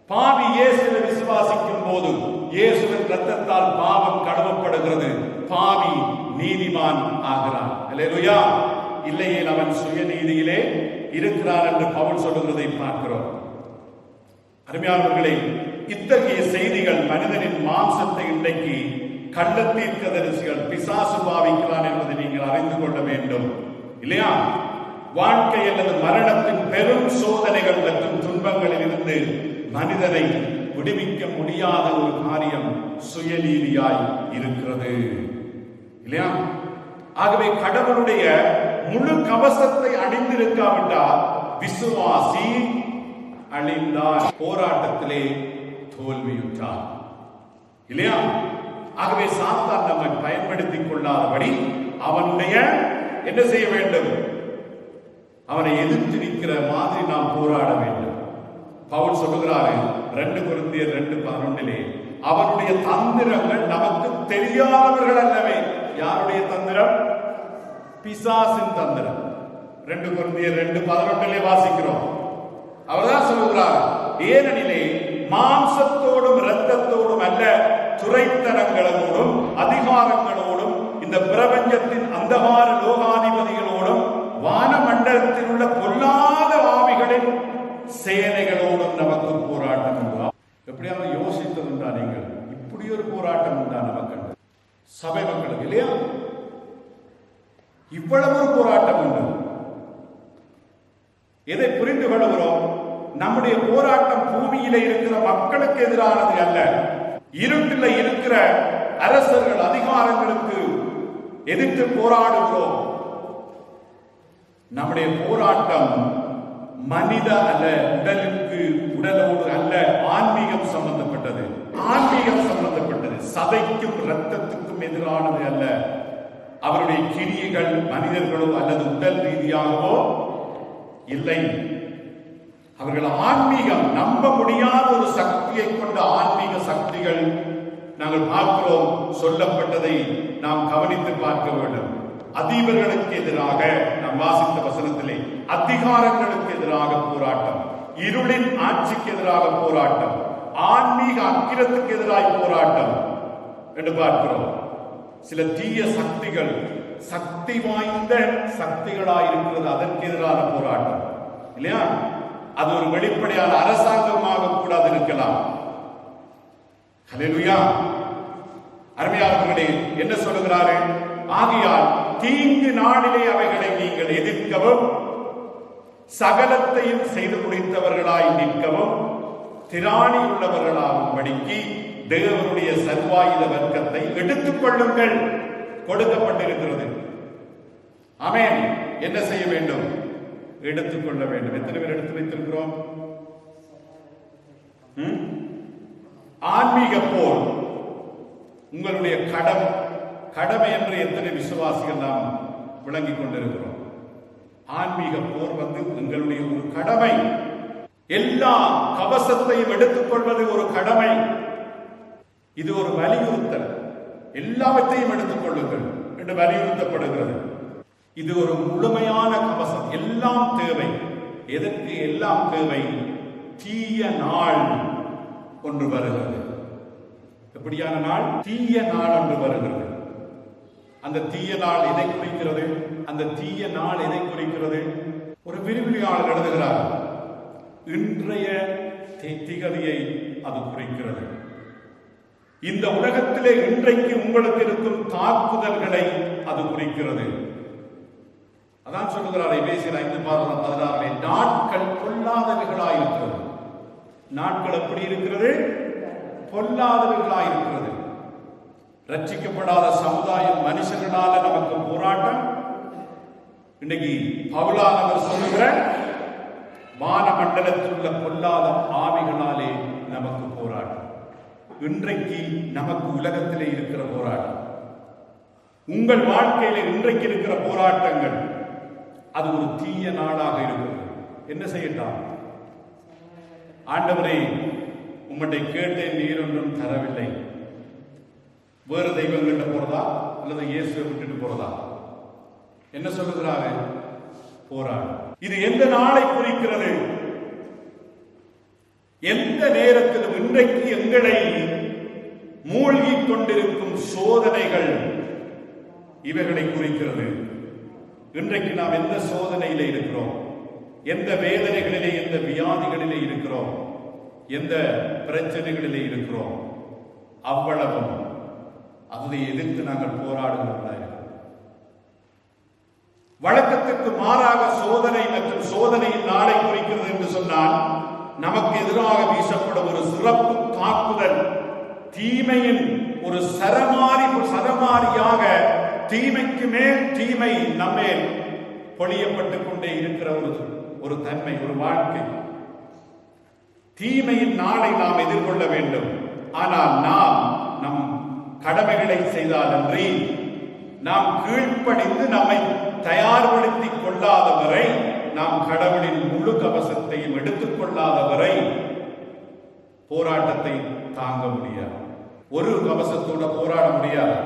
பாவி இயேசுவை விசுவாசிக்கும் போது இயேசுவின் இரத்தத்தால் பாவம் கழுவப்படுகிறது, பாவி நீதிமான் ஆகிறான். அல்லேலூயா. இல்லையே அவன் சுயநீதியிலே இருக்கிறான் என்று பவுல் சொல்லுகிறதை பார்க்கிறோம். அருமையானவர்களே, இத்தகைய செய்திகள் மனிதனின் மாம்சத்தை இன்றைக்கு கள்ள தீர்க்கதரிசிகள் பிசாசு பாவிக்கிறான் என்பதை நீங்கள் அறிந்து கொள்ள வேண்டும். இல்லையா? வாழ்க்கை அல்லது மரணத்தின் பெரும் சோதனைகள் மற்றும் துன்பங்களில் இருந்து மனிதனை விடுவிக்க முடியாத ஒரு காரியம் சுயநீதியாய் இருக்கிறது. இல்லையா? ஆகவே கடவுளுடைய முழு கவசத்தை அணிந்திருக்காவிட்டால் விசுவாசி அழிந்தார், போராட்டத்திலே தோல்வியுற்றார். இல்லையா? ஆகவே சாத்தான் நம்மை பயன்படுத்திக் கொள்ளாதபடி அவனுடைய என்ன செய்ய வேண்டும்? அவனை எதிர்த்து நிற்கிற மாதிரி நாம் போராட வேண்டும். பவுல் சொல்லுகிறாரு 2 கொரிந்தியர் 2:11 அவனுடைய தந்திரங்கள் நமக்கு தெரியாதவர்கள் அல்லவே. யாருடைய தந்திரம்? பிசாசின் தந்திரம். 2 கொரிந்தியர் 2:11 வாசிக்கிறோம். அவர்தான் சொல்லுகிறார், ஏனெனிலே மாம்சத்தோடும் இரத்தத்தோடும் அல்ல, துரைத்தனங்களோடும் அதிகாரங்களோடும் இந்த பிரபஞ்சத்தின் அந்தகார லோகாதிபதிகளோடும் வானமண்டலத்தில் உள்ள பொல்லாத ஆவிகளின் சேனைகளோடும் நமக்கு போராட்டம் உண்டா. எப்படியாவது யோசித்ததுண்டா நீங்கள்? இப்படி ஒரு போராட்டம் உண்டா நமக்கு? சபை மக்களுக்கு இல்லையா? இவ்வளவு ஒரு போராட்டம் உண்டு. எதை புரிந்து கொள்கிறோம்? நம்முடைய போராட்டம் பூமியில இருக்கிற மக்களுக்கு எதிரானது அல்ல. இருட்டில் இருக்கிற அரசர்கள் அதிகாரங்களுக்கு எதிர்த்து போராடுகிறோம். நம்முடைய போராட்டம் மனித அல்ல, உடலுக்கு உடலோடு அல்ல, ஆன்மீகம் சம்பந்தப்பட்டது. ஆன்மீகம் சம்பந்தப்பட்டது. சதைக்கும் இரத்தத்துக்கும் எதிரானது அல்ல. அவருடைய கிரியைகள் மனிதர்களோ அல்லது உடல் ரீதியாகவோ இல்லை. அவர்கள் ஆன்மீகம், நம்ப முடியாத ஒரு சக்தியை கொண்ட ஆன்மீக சக்திகள் நாங்கள் பார்க்கிறோம். சொல்லப்பட்டதை நாம் கவனித்து பார்க்க வேண்டும். அதிபர்களுக்கு எதிராக நாம் வாசித்த வசனத்திலே அதிகாரங்களுக்கு எதிராக போராட்டம், இருளின் ஆட்சிக்கு எதிராக போராட்டம், ஆன்மீக அக்கிரத்துக்கு எதிராக போராட்டம் என்று பார்க்கிறோம். சில தீய சக்திகள் சக்தி வாய்ந்த சக்திகளாயிருக்கிறது, அதற்கு எதிரான போராட்டம் இல்லையா? அது ஒரு வெளிப்படையான அரசாங்கமாக கூட அது இருக்கலாம். ஹல்லேலூயா. அருமையானவர்களே, என்ன சொல்லுகிறாரு? ஆகையால் தீங்கு நாளிலே அவைகளை நீங்கள் எதிர்க்கவும், சகலத்தையும் செய்து முடித்தவர்களாய் நிற்கவும், திராணி உள்ளவர்களாகும்படிக்கு தேவனுடைய சர்வாயுத வர்க்கத்தை எடுத்துக் கொள்ளுங்கள். கொடுக்கப்பட்டிருக்கிறது. ஆமென். என்ன செய்ய வேண்டும்? எடுத்துக்கொள்ள வேண்டும். எத்தனை பேர் எடுத்து வைத்திருக்கிறோம்? ஆன்மீக போர் உங்களுடைய கடமை என்று எத்தனை விசுவாசிகள் நாம் விளங்கிக் கொண்டிருக்கிறோம்? ஆன்மீக போர் எங்களுடைய ஒரு கடமை. எல்லா கவசத்தையும் எடுத்துக் கொள்வது ஒரு கடமை. இது ஒரு வலியுறுத்தல். எல்லாவற்றையும் எடுத்துக் கொள்ளுங்கள் என்று வலியுறுத்தப்படுகிறது. இது ஒரு முழுமையான கவசம். எல்லாம் தேவை. எதற்கு எல்லாம் தேவை? தீய நாள் ஒன்று வருகிறது. எப்படியான நாள்? தீய நாள் ஒன்று வருகிறது. அந்த தீய நாள் எதை குறிக்கிறது? அந்த தீய நாள் எதை குறிக்கிறது? ஒரு விரிவுரையாளர் எழுதுகிறார், இன்றைய திகதியை அது குறிக்கிறது. இந்த உலகத்திலே இன்றைக்கு உங்களுக்கு இருக்கும் தாக்குதல்களை அது குறிக்கிறது. அதான் சொல்லுகிறார் எபேசியர் 5:16, நாட்கள் பொல்லாதவைகளாயிருக்கிறது. நாட்கள் எப்படி இருக்கிறது? பொல்லாதவைகளாயிருக்கிறது. ரட்சிக்கப்படாத சமுதாயம், மனுஷர்களால நமக்கு போராட்டம். இன்னைக்கு பவுலானவர் சொல்லுகிற வானமண்டலத்தில் உள்ள பொல்லாத ஆவிகளாலே நமக்கு போராட்டம். இன்றைக்கு நமக்கு உலகத்திலே இருக்கிற போராட்டம், உங்கள் வாழ்க்கையில இன்றைக்கு இருக்கிற போராட்டங்கள், அது ஒரு தீய நாளாக இருக்கிறது. என்ன செய்யலாம்? ஆண்டவரே, உம்முடைய கேட்டேன், நீர் ஒன்றும் தரவில்லை. வேறு தெய்வங்கள்ட்ட போறதா அல்லது இயேசுவை விட்டுட்டு போறதா? என்ன சொல்லுகிறாரு? போராட்டம். இது எந்த நாளை குறிக்கிறது? எந்த நேரத்திலும் இன்றைக்கு எங்களை மூழ்கிக் கொண்டிருக்கும் சோதனைகள் இவைகளை குறிக்கிறது. இன்றைக்கு நாம் எந்த சோதனையிலே இருக்கிறோம்? எந்த வேதனைகளிலே, எந்த வியாதிகளிலே இருக்கிறோம்? எந்த பிரச்சனைகளிலே இருக்கிறோம்? அவ்வளவும் அதை எதிர்த்து நாங்கள் போராடுகிறோம். வழக்கத்திற்கு மாறாக சோதனை மற்றும் சோதனையின் நாளை குறிக்கிறது என்று சொன்னால், நமக்கு எதிராக வீசப்படும் ஒரு சிறப்பு தாக்குதல், தீமையின் ஒரு சரமாரியாக தீமைக்கு மேல் தீமை நம்மே பொழியப்பட்டுக் கொண்டே இருக்கிற ஒரு தன்மை, ஒரு வாழ்க்கை. தீமையின் நாளை நாம் எதிர்கொள்ள வேண்டும். ஆனால் நாம் நம் கடமைகளை செய்தாலன்றி, நாம் கீழ்ப்படிந்து நம்மை தயார்படுத்திக் கொள்ளாத வரை, நாம் கடவுளின் முழு கவசத்தையும் எடுத்துக் கொள்ளாத வரை போராட்டத்தை தாங்க முடியாது. ஒரு கவசத்தோட போராட முடியாது.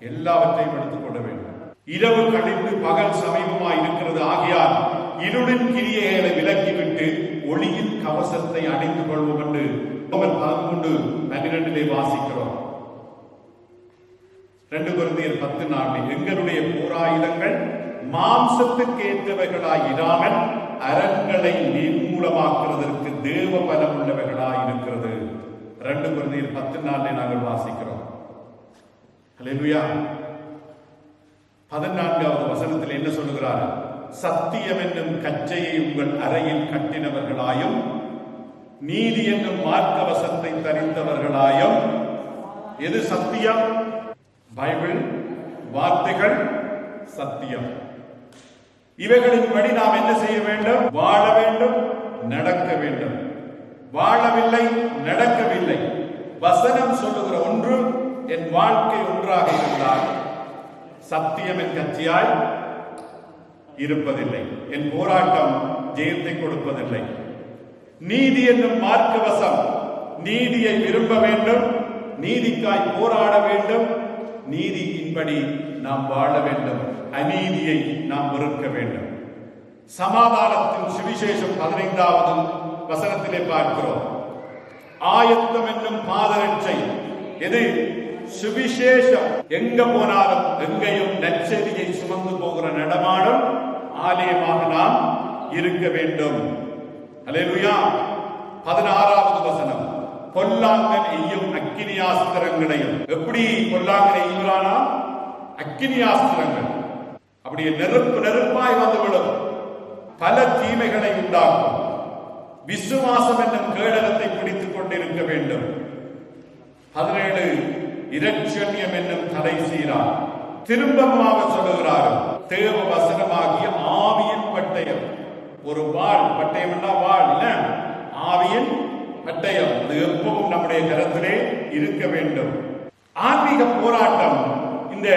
எல்லாவற்றையும் எடுத்துக் கொள்ள வேண்டும். இரவு கழிந்து பகல் சமீபமாய் இருக்கிறது. ஆகையால் இருளின் கிரியைகளை விலக்கிவிட்டு ஒளியின் கவசத்தை அணிந்து கொள்வோம் என்று 11:12 வாசிக்கிறோம். 2 கொரிந்தியர் 10:4, எங்களுடைய போராயுதங்கள் மாம்சத்துக்கு ஏற்றவைகளாய் இராமல் அரண்களை நிர்மூலமாக்குவதற்கு தேவ பலம் உள்ளவைகளாய் இருக்கிறது. 2 கொரிந்தியர் 10:4 நாங்கள் வாசிக்கிறோம். ஹல்லேலூயா. 14வது வசனத்தில் என்ன சொல்லுகிறார்? சத்தியம் என்னும் கச்சையை உங்கள் அறையில் கட்டினவர்களாயும், நீதி என்னும் மார்க்கவசத்தை தரித்தவர்களாயும். எது சத்தியம்? பைபிள் வார்த்தைகள் சத்தியம். இவைகளின்படி நாம் என்ன செய்ய வேண்டும்? வாழ வேண்டும், நடக்க வேண்டும். வாழவில்லை, நடக்கவில்லை. வசனம் சொல்லுகிற ஒன்று என் வாழ்க்கை ஒன்றாக இருந்தால் சத்தியம் என் கட்சியாய் இருப்பதில்லை. என் போராட்டம் ஜெயத்தை கொடுப்பதில்லை. நீதி என்னும் மார்க்கவசம், நீதியை விரும்ப வேண்டும், நீதிக்காய் போராட வேண்டும், நீதியின்படி நாம் வாழ வேண்டும், அநீதியை நாம் வெறுக்க வேண்டும். சமாதானத்தின் சுவிசேஷம் 15வது வசனத்திலே பார்க்கிறோம். ஆயத்தம் என்னும் பாதரட்சை எது? சுவிசேஷம். எங்க போனாலும் எங்கேயும் நற்செய்தியை சுமந்து போகிற நடமாடும் ஆலயமாக நாம் இருக்க வேண்டும். அல்லேலூயா. 16வது வசனம், பொல்லாங்கன் எய்யும் அக்கினியாஸ்திரங்களையும். எப்படி பொல்லாங்கன் எய்கிறானா? அக்கினியாஸ்திரங்கள் அப்படியே நெருப்பாய் வந்து விடும், பல தீமைகளை உண்டாக்கும். விசுவாசம் என்னும் கேடகத்தை பிடித்துக் கொண்டிருக்க வேண்டும். 17 இரட்சண்யம் என்னும் தலை சீரார். திரும்பமாக சொல்லுகிறார், தேவ வசனமாகிய ஆவியின் பட்டயம். ஒரு வாள், பட்டயம் என்றால் வாள் இல்ல, ஆவியின் பட்டயம். அது எப்பவும் நம்முடைய கரத்திலே இருக்க வேண்டும். ஆன்மீக போராட்டம் இந்த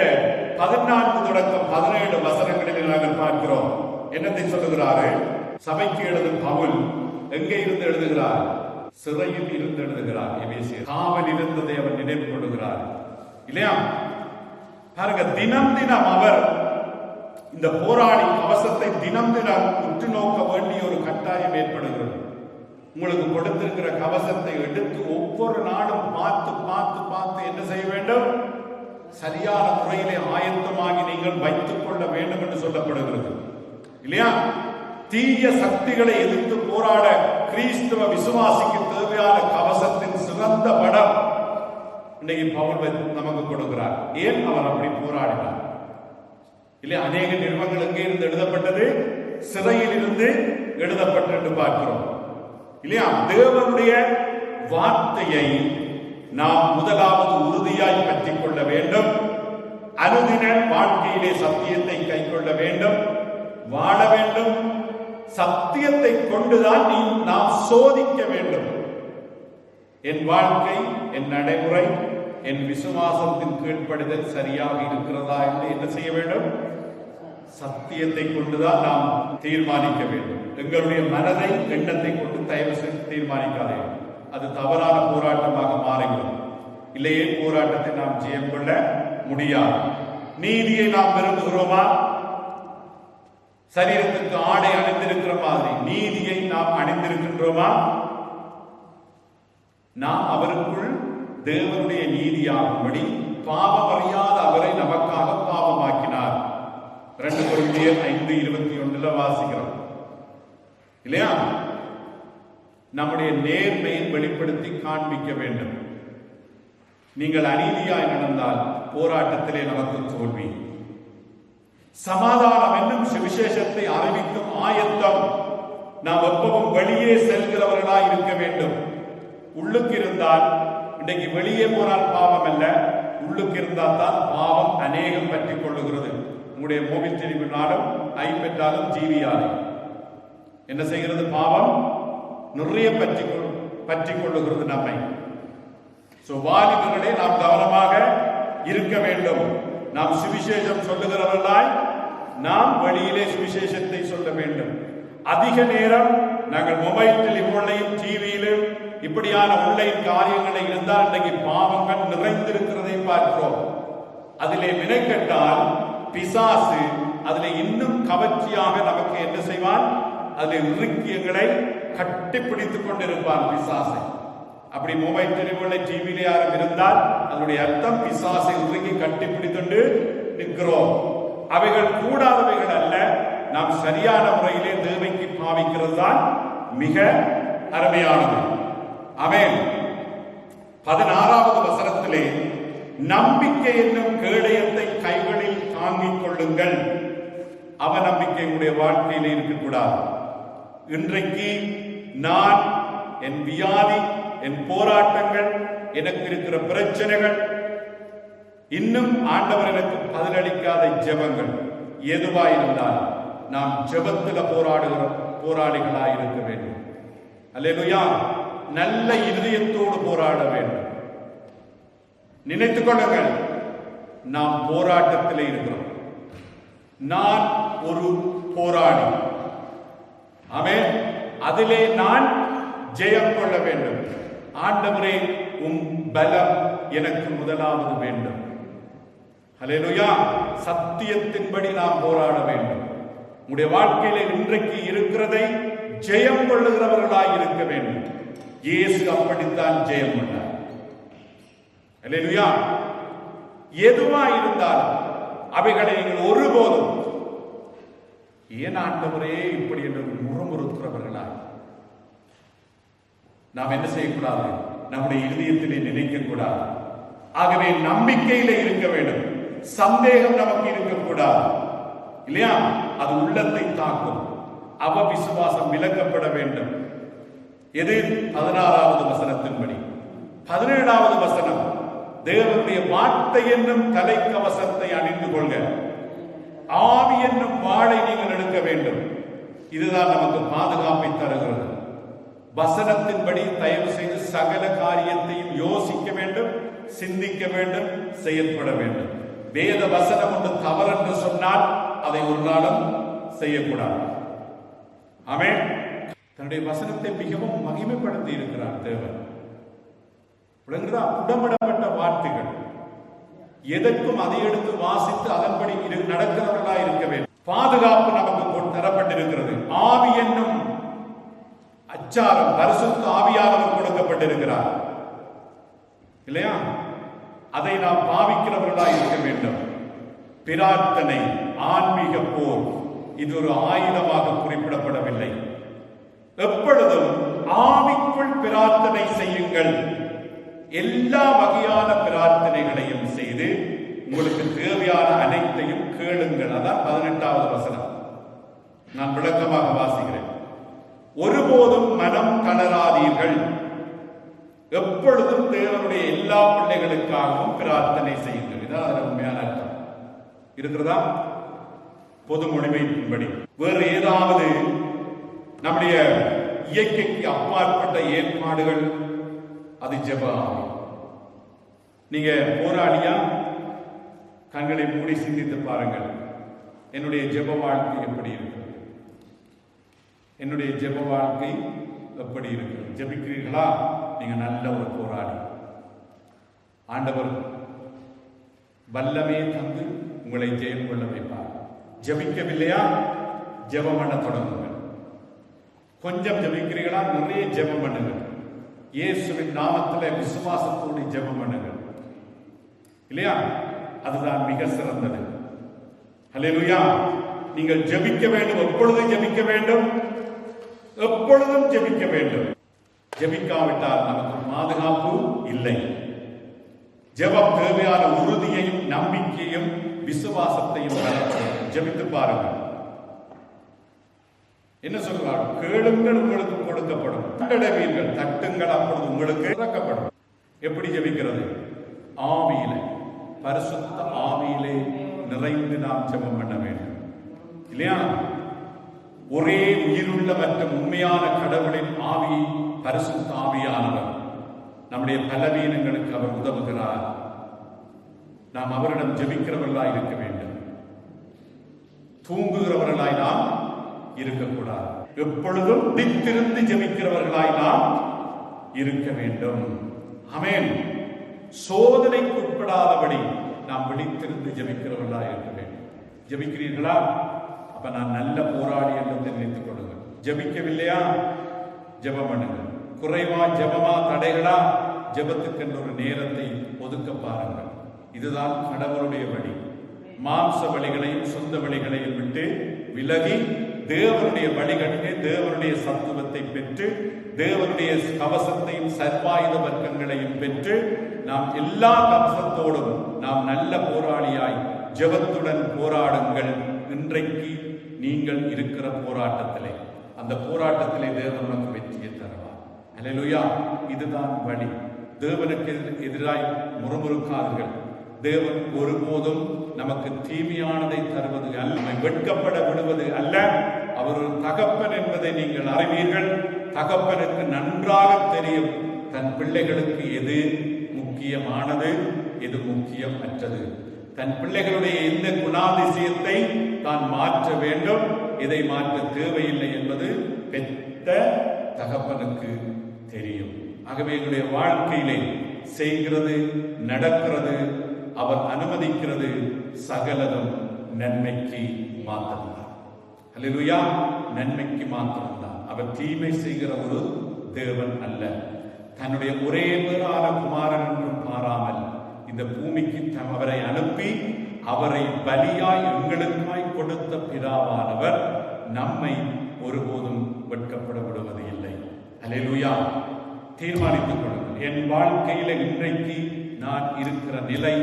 14 தொடக்கம் 17 வசனங்களில் நாங்கள் பார்க்கிறோம். என்னத்தை சொல்லுகிறாரு? சபைக்கு எழுதும் பவுல் எங்கே இருந்து எழுதுகிறார்? சிறையில் இருந்து எழுதுகிறார். எபேசியர் காவல் இருந்ததை அவர் நினைவு கொள்ளுகிறார் இல்லையா? பாருங்க, தினம் தினம் அவர் இந்த போராடி கவசத்தை தினம் தினம் உற்று நோக்க வேண்டிய ஒரு கட்டாயம் ஏற்படுகிறது. உங்களுக்கு கொடுத்திருக்கிற கவசத்தை எடுத்து ஒவ்வொரு நாளும் பார்த்து பார்த்து பார்த்து என்ன செய்ய வேண்டும்? சரியான முறையிலே ஆயத்தமாகி நீங்கள் வைத்துக் கொள்ள வேண்டும் என்று சொல்லப்படுகிறது இல்லையா? தீய சக்திகளை எதிர்த்து போராட கிறிஸ்துவ விசுவாசிக்கு தேவையான கவசத்தின் சிறந்த படம் இன்றைக்கு பவுல் நமக்கு கொடுக்கிறார். ஏன் அவர் அப்படி போராடினார்? இல்லையா? அநேக நிறுவனங்கள் எங்கே இருந்து எழுதப்பட்டது? சிறையில் இருந்து எழுதப்பட்டு பார்க்கிறோம் இல்லையா? தேவனுடைய வார்த்தையை நாம் முதலாவது உறுதியாய் பற்றிக் கொள்ள வேண்டும். அனுதின வாழ்க்கையிலே சத்தியத்தை கை கொள்ள வேண்டும், வாழ வேண்டும். சத்தியத்தை கொண்டுதான் நாம் சோதிக்க வேண்டும். என் வாழ்க்கை, என் நடைமுறை, என் விசுவாசத்தின் கீழ்ப்படிதல் சரியாக இருக்கிறதா என்று என்ன செய்ய வேண்டும்? சத்தியத்தை கொண்டுதான் நாம் தீர்மானிக்க வேண்டும். எங்களுடைய மனதை, எண்ணத்தை கொண்டு தயவு செய்து தீர்மானிக்காதே. அது தவறான போராட்டமாக மாறுகிறது. இல்லையே போராட்டத்தை நாம் ஜெயம் கொள்ள முடியாது. நீதியை நாம் விரும்புகிறோமா? சரீரத்துக்கு ஆடை அணிந்திருக்கிற மாதிரி நீதியை நாம் அணிந்திருக்கின்றோமா? நாம் அவருக்குள் தேவனுடைய நீதியாகும்படி பாவம் அறியாத அவரை நமக்காக பாவமாக்கினார். 2 கொரிந்தியர் 5:21 வாசிக்கிறோம் இல்லையா? நம்முடைய நேர்மையை வெளிப்படுத்தி காண்பிக்க வேண்டும். நீங்கள் அநீதியாய் நடந்தால் போராட்டத்திலே நமக்கு தோல்வி. சமாதானம் என்னும் சுவிசேஷத்தை அறிவிக்கும் ஆயத்தம். நாம் எப்பவும் வெளியே செல்கிறவர்களாய் இருக்க வேண்டும். உள்ளுக்கு இருந்தால், இன்றைக்கு வெளியே போனால் பாவம் அல்ல, உள்ளுக்கு இருந்தால் தான் பாவம் அநேகம் பற்றிக் கொள்ளுகிறது. உங்களுடைய மொபைல் டெலிவினாலும் ஐபெட்டாலும் ஜீவியாலும் என்ன செய்கிறது? பாவம் நிறைய பற்றிக் கொள்ளுகிறது நம்மை. வாலிபர்களே, நாம் கவனமாக இருக்க வேண்டும். நாம் சுவிசேஷம் சொல்லுகிறவர்களாய் நாம் வெளியிலே சுவிசேஷத்தை சொல்ல வேண்டும். அதிக நேரம் நாங்கள் மொபைல் டெலிபோன்லையும் டிவியிலும் இப்படியான ஆன்லைன் காரியங்களை இருந்தால் இன்றைக்கு பாவங்கள் நிறைந்திருக்கிறதை பார்க்கிறோம். அதிலே வினைக்கட்டால் பிசாசு அதிலே இன்னும் கவர்ச்சியாக நமக்கு என்ன செய்வான்? அதில் இறுக்கியங்களை கட்டிப்பிடித்துக் கொண்டிருப்பான் பிசாசை. அப்படி மொபைல் டெலிபோன்ல டிவியில யாரும் இருந்தால் அதனுடைய அர்த்தம் பிசாசை இறுக்கி கட்டிப்பிடித்துண்டு நிற்கிறோம். அவைகள் கூடாதவைகள் அல்ல. நாம் சரியான முறையிலே தேவைக்கு பாவிக்கிறது தான் மிக அருமையானது. ஆமென். 16வது வசனத்திலே நம்பிக்கை என்னும் கேடயத்தை கைகளில் தாங்கிக் கொள்ளுங்கள். அவநம்பிக்கை உடைய வாழ்க்கையிலே இருக்கக்கூடாது. இன்றைக்கு நான் என் வியாதி, என் போராட்டங்கள், எனக்கு இருக்கிற பிரச்சனைகள், இன்னும் ஆண்டவர் எனக்கு பதிலளிக்காத ஜெபங்கள் எதுவாயிருந்தால் நாம் ஜெபத்தில் போராளிகளாய் இருக்க வேண்டும். அல்லேலூயா. நல்ல இதயத்தோடு போராட வேண்டும். நினைத்துக் கொள்ளுங்கள், நாம் போராட்டத்தில் இருக்கிறோம். நான் ஒரு போராளி. ஆமென். அதிலே நான் ஜெயம் கொள்ள வேண்டும். ஆண்டவரே, உம் பலம் எனக்கு முதலாவது வேண்டும். ஹல்லேலூயா. சத்தியத்தின்படி நாம் போராட வேண்டும். உங்களுடைய வாழ்க்கையில இன்றைக்கு இருக்கிறதை ஜெயம் கொள்ளுகிறவர்களாய் இருக்க வேண்டும். இயேசு அப்படித்தான் ஜெயம் கொண்டார். ஹல்லேலூயா. எதுவா இருந்தாலும் அவைகளை நீங்கள் ஒருபோதும் ஏன் ஆண்டவரே இப்படி என்று முறுமுறுக்கிறவர்களாய் நாம் என்ன செய்யக்கூடாது? நம்முடைய இதயத்திலே நினைக்க கூடாது. ஆகவே நம்பிக்கையில இருக்க வேண்டும். சந்தேகம் நமக்கு இருக்கக்கூடாது, இல்லையா? அது உள்ளத்தை தாக்கும். அவவிசுவாசம் விலக்கப்பட வேண்டும். எது? 16வது வசனத்தின்படி. 17வது வசனம், தேவனுடைய வார்த்தை என்னும் தலைக்கவசத்தை அணிந்து கொள்க, ஆவி என்னும் வாளை நீங்கள் எடுக்க வேண்டும். இதுதான் நமக்கு பாதுகாப்பை தருகிறது. வசனத்தின்படி தயவு செய்து சகல காரியத்தையும் யோசிக்க வேண்டும், சிந்திக்க வேண்டும், செயல்பட வேண்டும். வேத வசனம் ஒன்று தவறு என்று சொன்னால் அதை ஒரு நாளும் செய்யக்கூடாது. ஆமென். தன்னுடைய வசனத்தை மிகவும் மகிமைப்படுத்தி இருக்கிறார் தேவன். உடம்படப்பட்ட வார்த்தைகள் எதற்கும் அதை எடுத்து வாசித்து அதன்படி நடக்கிறவர்களாக இருக்க வேண்டும். பாதுகாப்பு நமக்கு தரப்பட்டிருக்கிறது. ஆவி என்னும் அச்சாரம் பரிசுத்த ஆவியானவர் கொடுக்கப்பட்டிருக்கிறார், இல்லையா? அதை நாம் பாவிக்கிறவர்களாக இருக்க வேண்டும். பிரார்த்தனை, ஆன்மீக போர், இது ஒரு ஆயுதமாக குறிப்பிடப்படவில்லை. எப்பொழுதும் ஆவிக்குள் பிரார்த்தனை செய்யுங்கள். எல்லா வகையான பிரார்த்தனைகளையும் செய்து உங்களுக்கு தேவையான அனைத்தையும் கேளுங்கள். அதான் 18வது வசனம். நான் விளக்கமாக வாசிக்கிறேன். ஒருபோதும் மனம் தளராதீர்கள், எப்பொழுதும் தேவனுடைய எல்லா பிள்ளைகளுக்காகவும் பிரார்த்தனை செய்யுங்கள். இதான் அதில் உண்மையான அர்த்தம். இருக்கிறதா? பொது மொழிபெயர்ப்பின்படி வேறு ஏதாவது நம்முடைய இயற்கைக்கு அப்பாற்பட்ட ஏற்பாடுகள், அது ஜெப ஆவி. நீங்க போராடியா கண்களை மூடி சிந்தித்து பாருங்கள். என்னுடைய ஜெப வாழ்க்கை எப்படி இருக்கிறது? என்னுடைய ஜெப வாழ்க்கை எப்படி இருக்கிறது? ஜெபிக்கிறீர்களா? நீங்க நல்ல ஒரு போராடி. ஆண்டவர் வல்லமே தந்து உங்களை ஜெயம் கொள்ள வைப்பார். ஜெபிக்கவில்லையா? ஜெபம் பண்ண தொடங்குங்கள். கொஞ்சம் ஜெபிக்கிறீர்களா? நிறைய ஜெபம் பண்ணுங்கள். இயேசுவின் நாமத்தில் விசுவாசத்தோடு ஜெபம் பண்ணுங்கள், இல்லையா? அதுதான் மிக சிறந்தது. ஹல்லேலூயா. நீங்கள் ஜெபிக்க வேண்டும். எப்பொழுதும் ஜெபிக்க வேண்டும், எப்பொழுதும் ஜெபிக்க வேண்டும். ஜெபிக்காவிட்டால் நமக்கு பாதுகாப்பு இல்லை. ஜெபம் தேவையான உறுதியையும் நம்பிக்கையும் விசுவாசத்தையும் ஜெபித்து பாருங்கள். என்ன சொல்றார்? கேளுங்கள், உங்களுக்கு கொடுக்கப்படும். தட்டுங்கள், தட்டுங்கள், அப்பொழுது உங்களுக்கு திறக்கப்படும். எப்படி ஜெபிக்கிறது? ஆவியில, பரிசுத்த ஆவியிலே நிறைந்து நாம் ஜெபம் பண்ண வேண்டும், இல்லையா? ஒரே உயிருள்ள மற்றும் உண்மையான கடவுளின் ஆவி பரிசுத்த ஆவியானவர். நம்முடைய பலவீனங்களுக்கு அவர் உதவுகிறார். நாம் அவரிடம் ஜெபிக்கிறவர்களாய் இருக்க வேண்டும். தூங்குகிறவர்களாய் நாம் இருக்கக்கூடாது. எப்பொழுதும் விழித்திருந்து ஜெபிக்கிறவர்களாய் நாம் இருக்க வேண்டும். ஆமென். சோதனைக்கு உட்படாதபடி நாம் விழித்திருந்து ஜெபிக்கிறவர்களாய் இருக்க வேண்டும். ஜெபிக்கிறீர்களா? அப்ப நான் நல்ல போராடி என்று நினைத்துக் கொள்ளுங்கள். ஜெபிக்கவில்லையா? ஜெபம் பண்ணுங்கள். குறைவா ஜெபமா, தடைகளா? ஜெபத்துக்கு என்ற ஒரு நேரத்தை ஒதுக்க பாருங்கள். இதுதான் கடவுளுடைய வழி. மாம்ச வழிகளையும் சொந்த வழிகளையும் விட்டு விலகி தேவனுடைய வழிகளிலே தேவனுடைய சத்துவத்தை பெற்று தேவனுடைய கவசத்தையும் சர்வாயுத வர்க்கங்களையும் பெற்று நாம் எல்லா கவசத்தோடும் நாம் நல்ல போராளியாய் ஜெபத்துடன் போராடுங்கள். இன்றைக்கு நீங்கள் இருக்கிற போராட்டத்திலே, அந்த போராட்டத்திலே தேவன் நமக்கு வெற்றியை தருவார். அல்லேலூயா. இதுதான் வழி. தேவனுக்கு எதிராய் முறுமுறுக்காதீர்கள். தேவன் ஒருபோதும் நமக்கு தீமையானதை தருவது அல்ல, வெட்கப்பட விடுவது அல்ல. அவர் ஒரு தகப்பன் என்பதை நீங்கள் அறிவீர்கள். தகப்பனுக்கு நன்றாக தெரியும் தன் பிள்ளைகளுக்கு எது முக்கியமானது, எது முக்கியமற்றது. தன் பிள்ளைகளுடைய எந்த குணாதிசயத்தை தான் மாற்ற வேண்டும், எதை மாற்ற தேவையில்லை என்பது பெற்ற தகப்பனுக்கு தெரியும். ஆகவே எங்களுடைய வாழ்க்கையிலே செய்கிறது, நடக்கிறது, அவர் அனுமதிக்கிறது சகலதும் நன்மைக்கு மாத்திரம்தான். அல்லேலூயா. நன்மைக்கு மாத்திரம்தான். அவர் தீமை செய்கிற ஒரு தேவன் அல்ல. தன்னுடைய ஒரே பேரான குமாரன் என்றும் பாராமல் இந்த பூமிக்கு அவரை அனுப்பி அவரை பலியாய் எங்களுக்காய் கொடுத்த பிதாவானவர் நம்மை ஒருபோதும் வெட்கப்பட விடுவது இல்லை. அல்லேலூயா. தீர்மானித்துக் கொள்ளுங்கள். என் வாழ்க்கையில இன்றைக்கு நான் இருக்கிற நிலை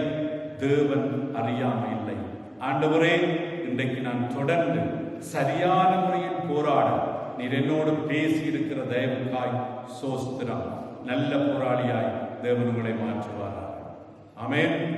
தேவன் அறியாம இல்லை. ஆண்டவரே, இன்றைக்கு நான் தொடர்ந்து சரியான முறையில் போராட நீர் என்னோடு பேசி இருக்கிற தயவுக்காய் சோஸ்திரம். நல்ல போராளியாய் தேவன் உங்களை மாற்றுவார். ஆமென்.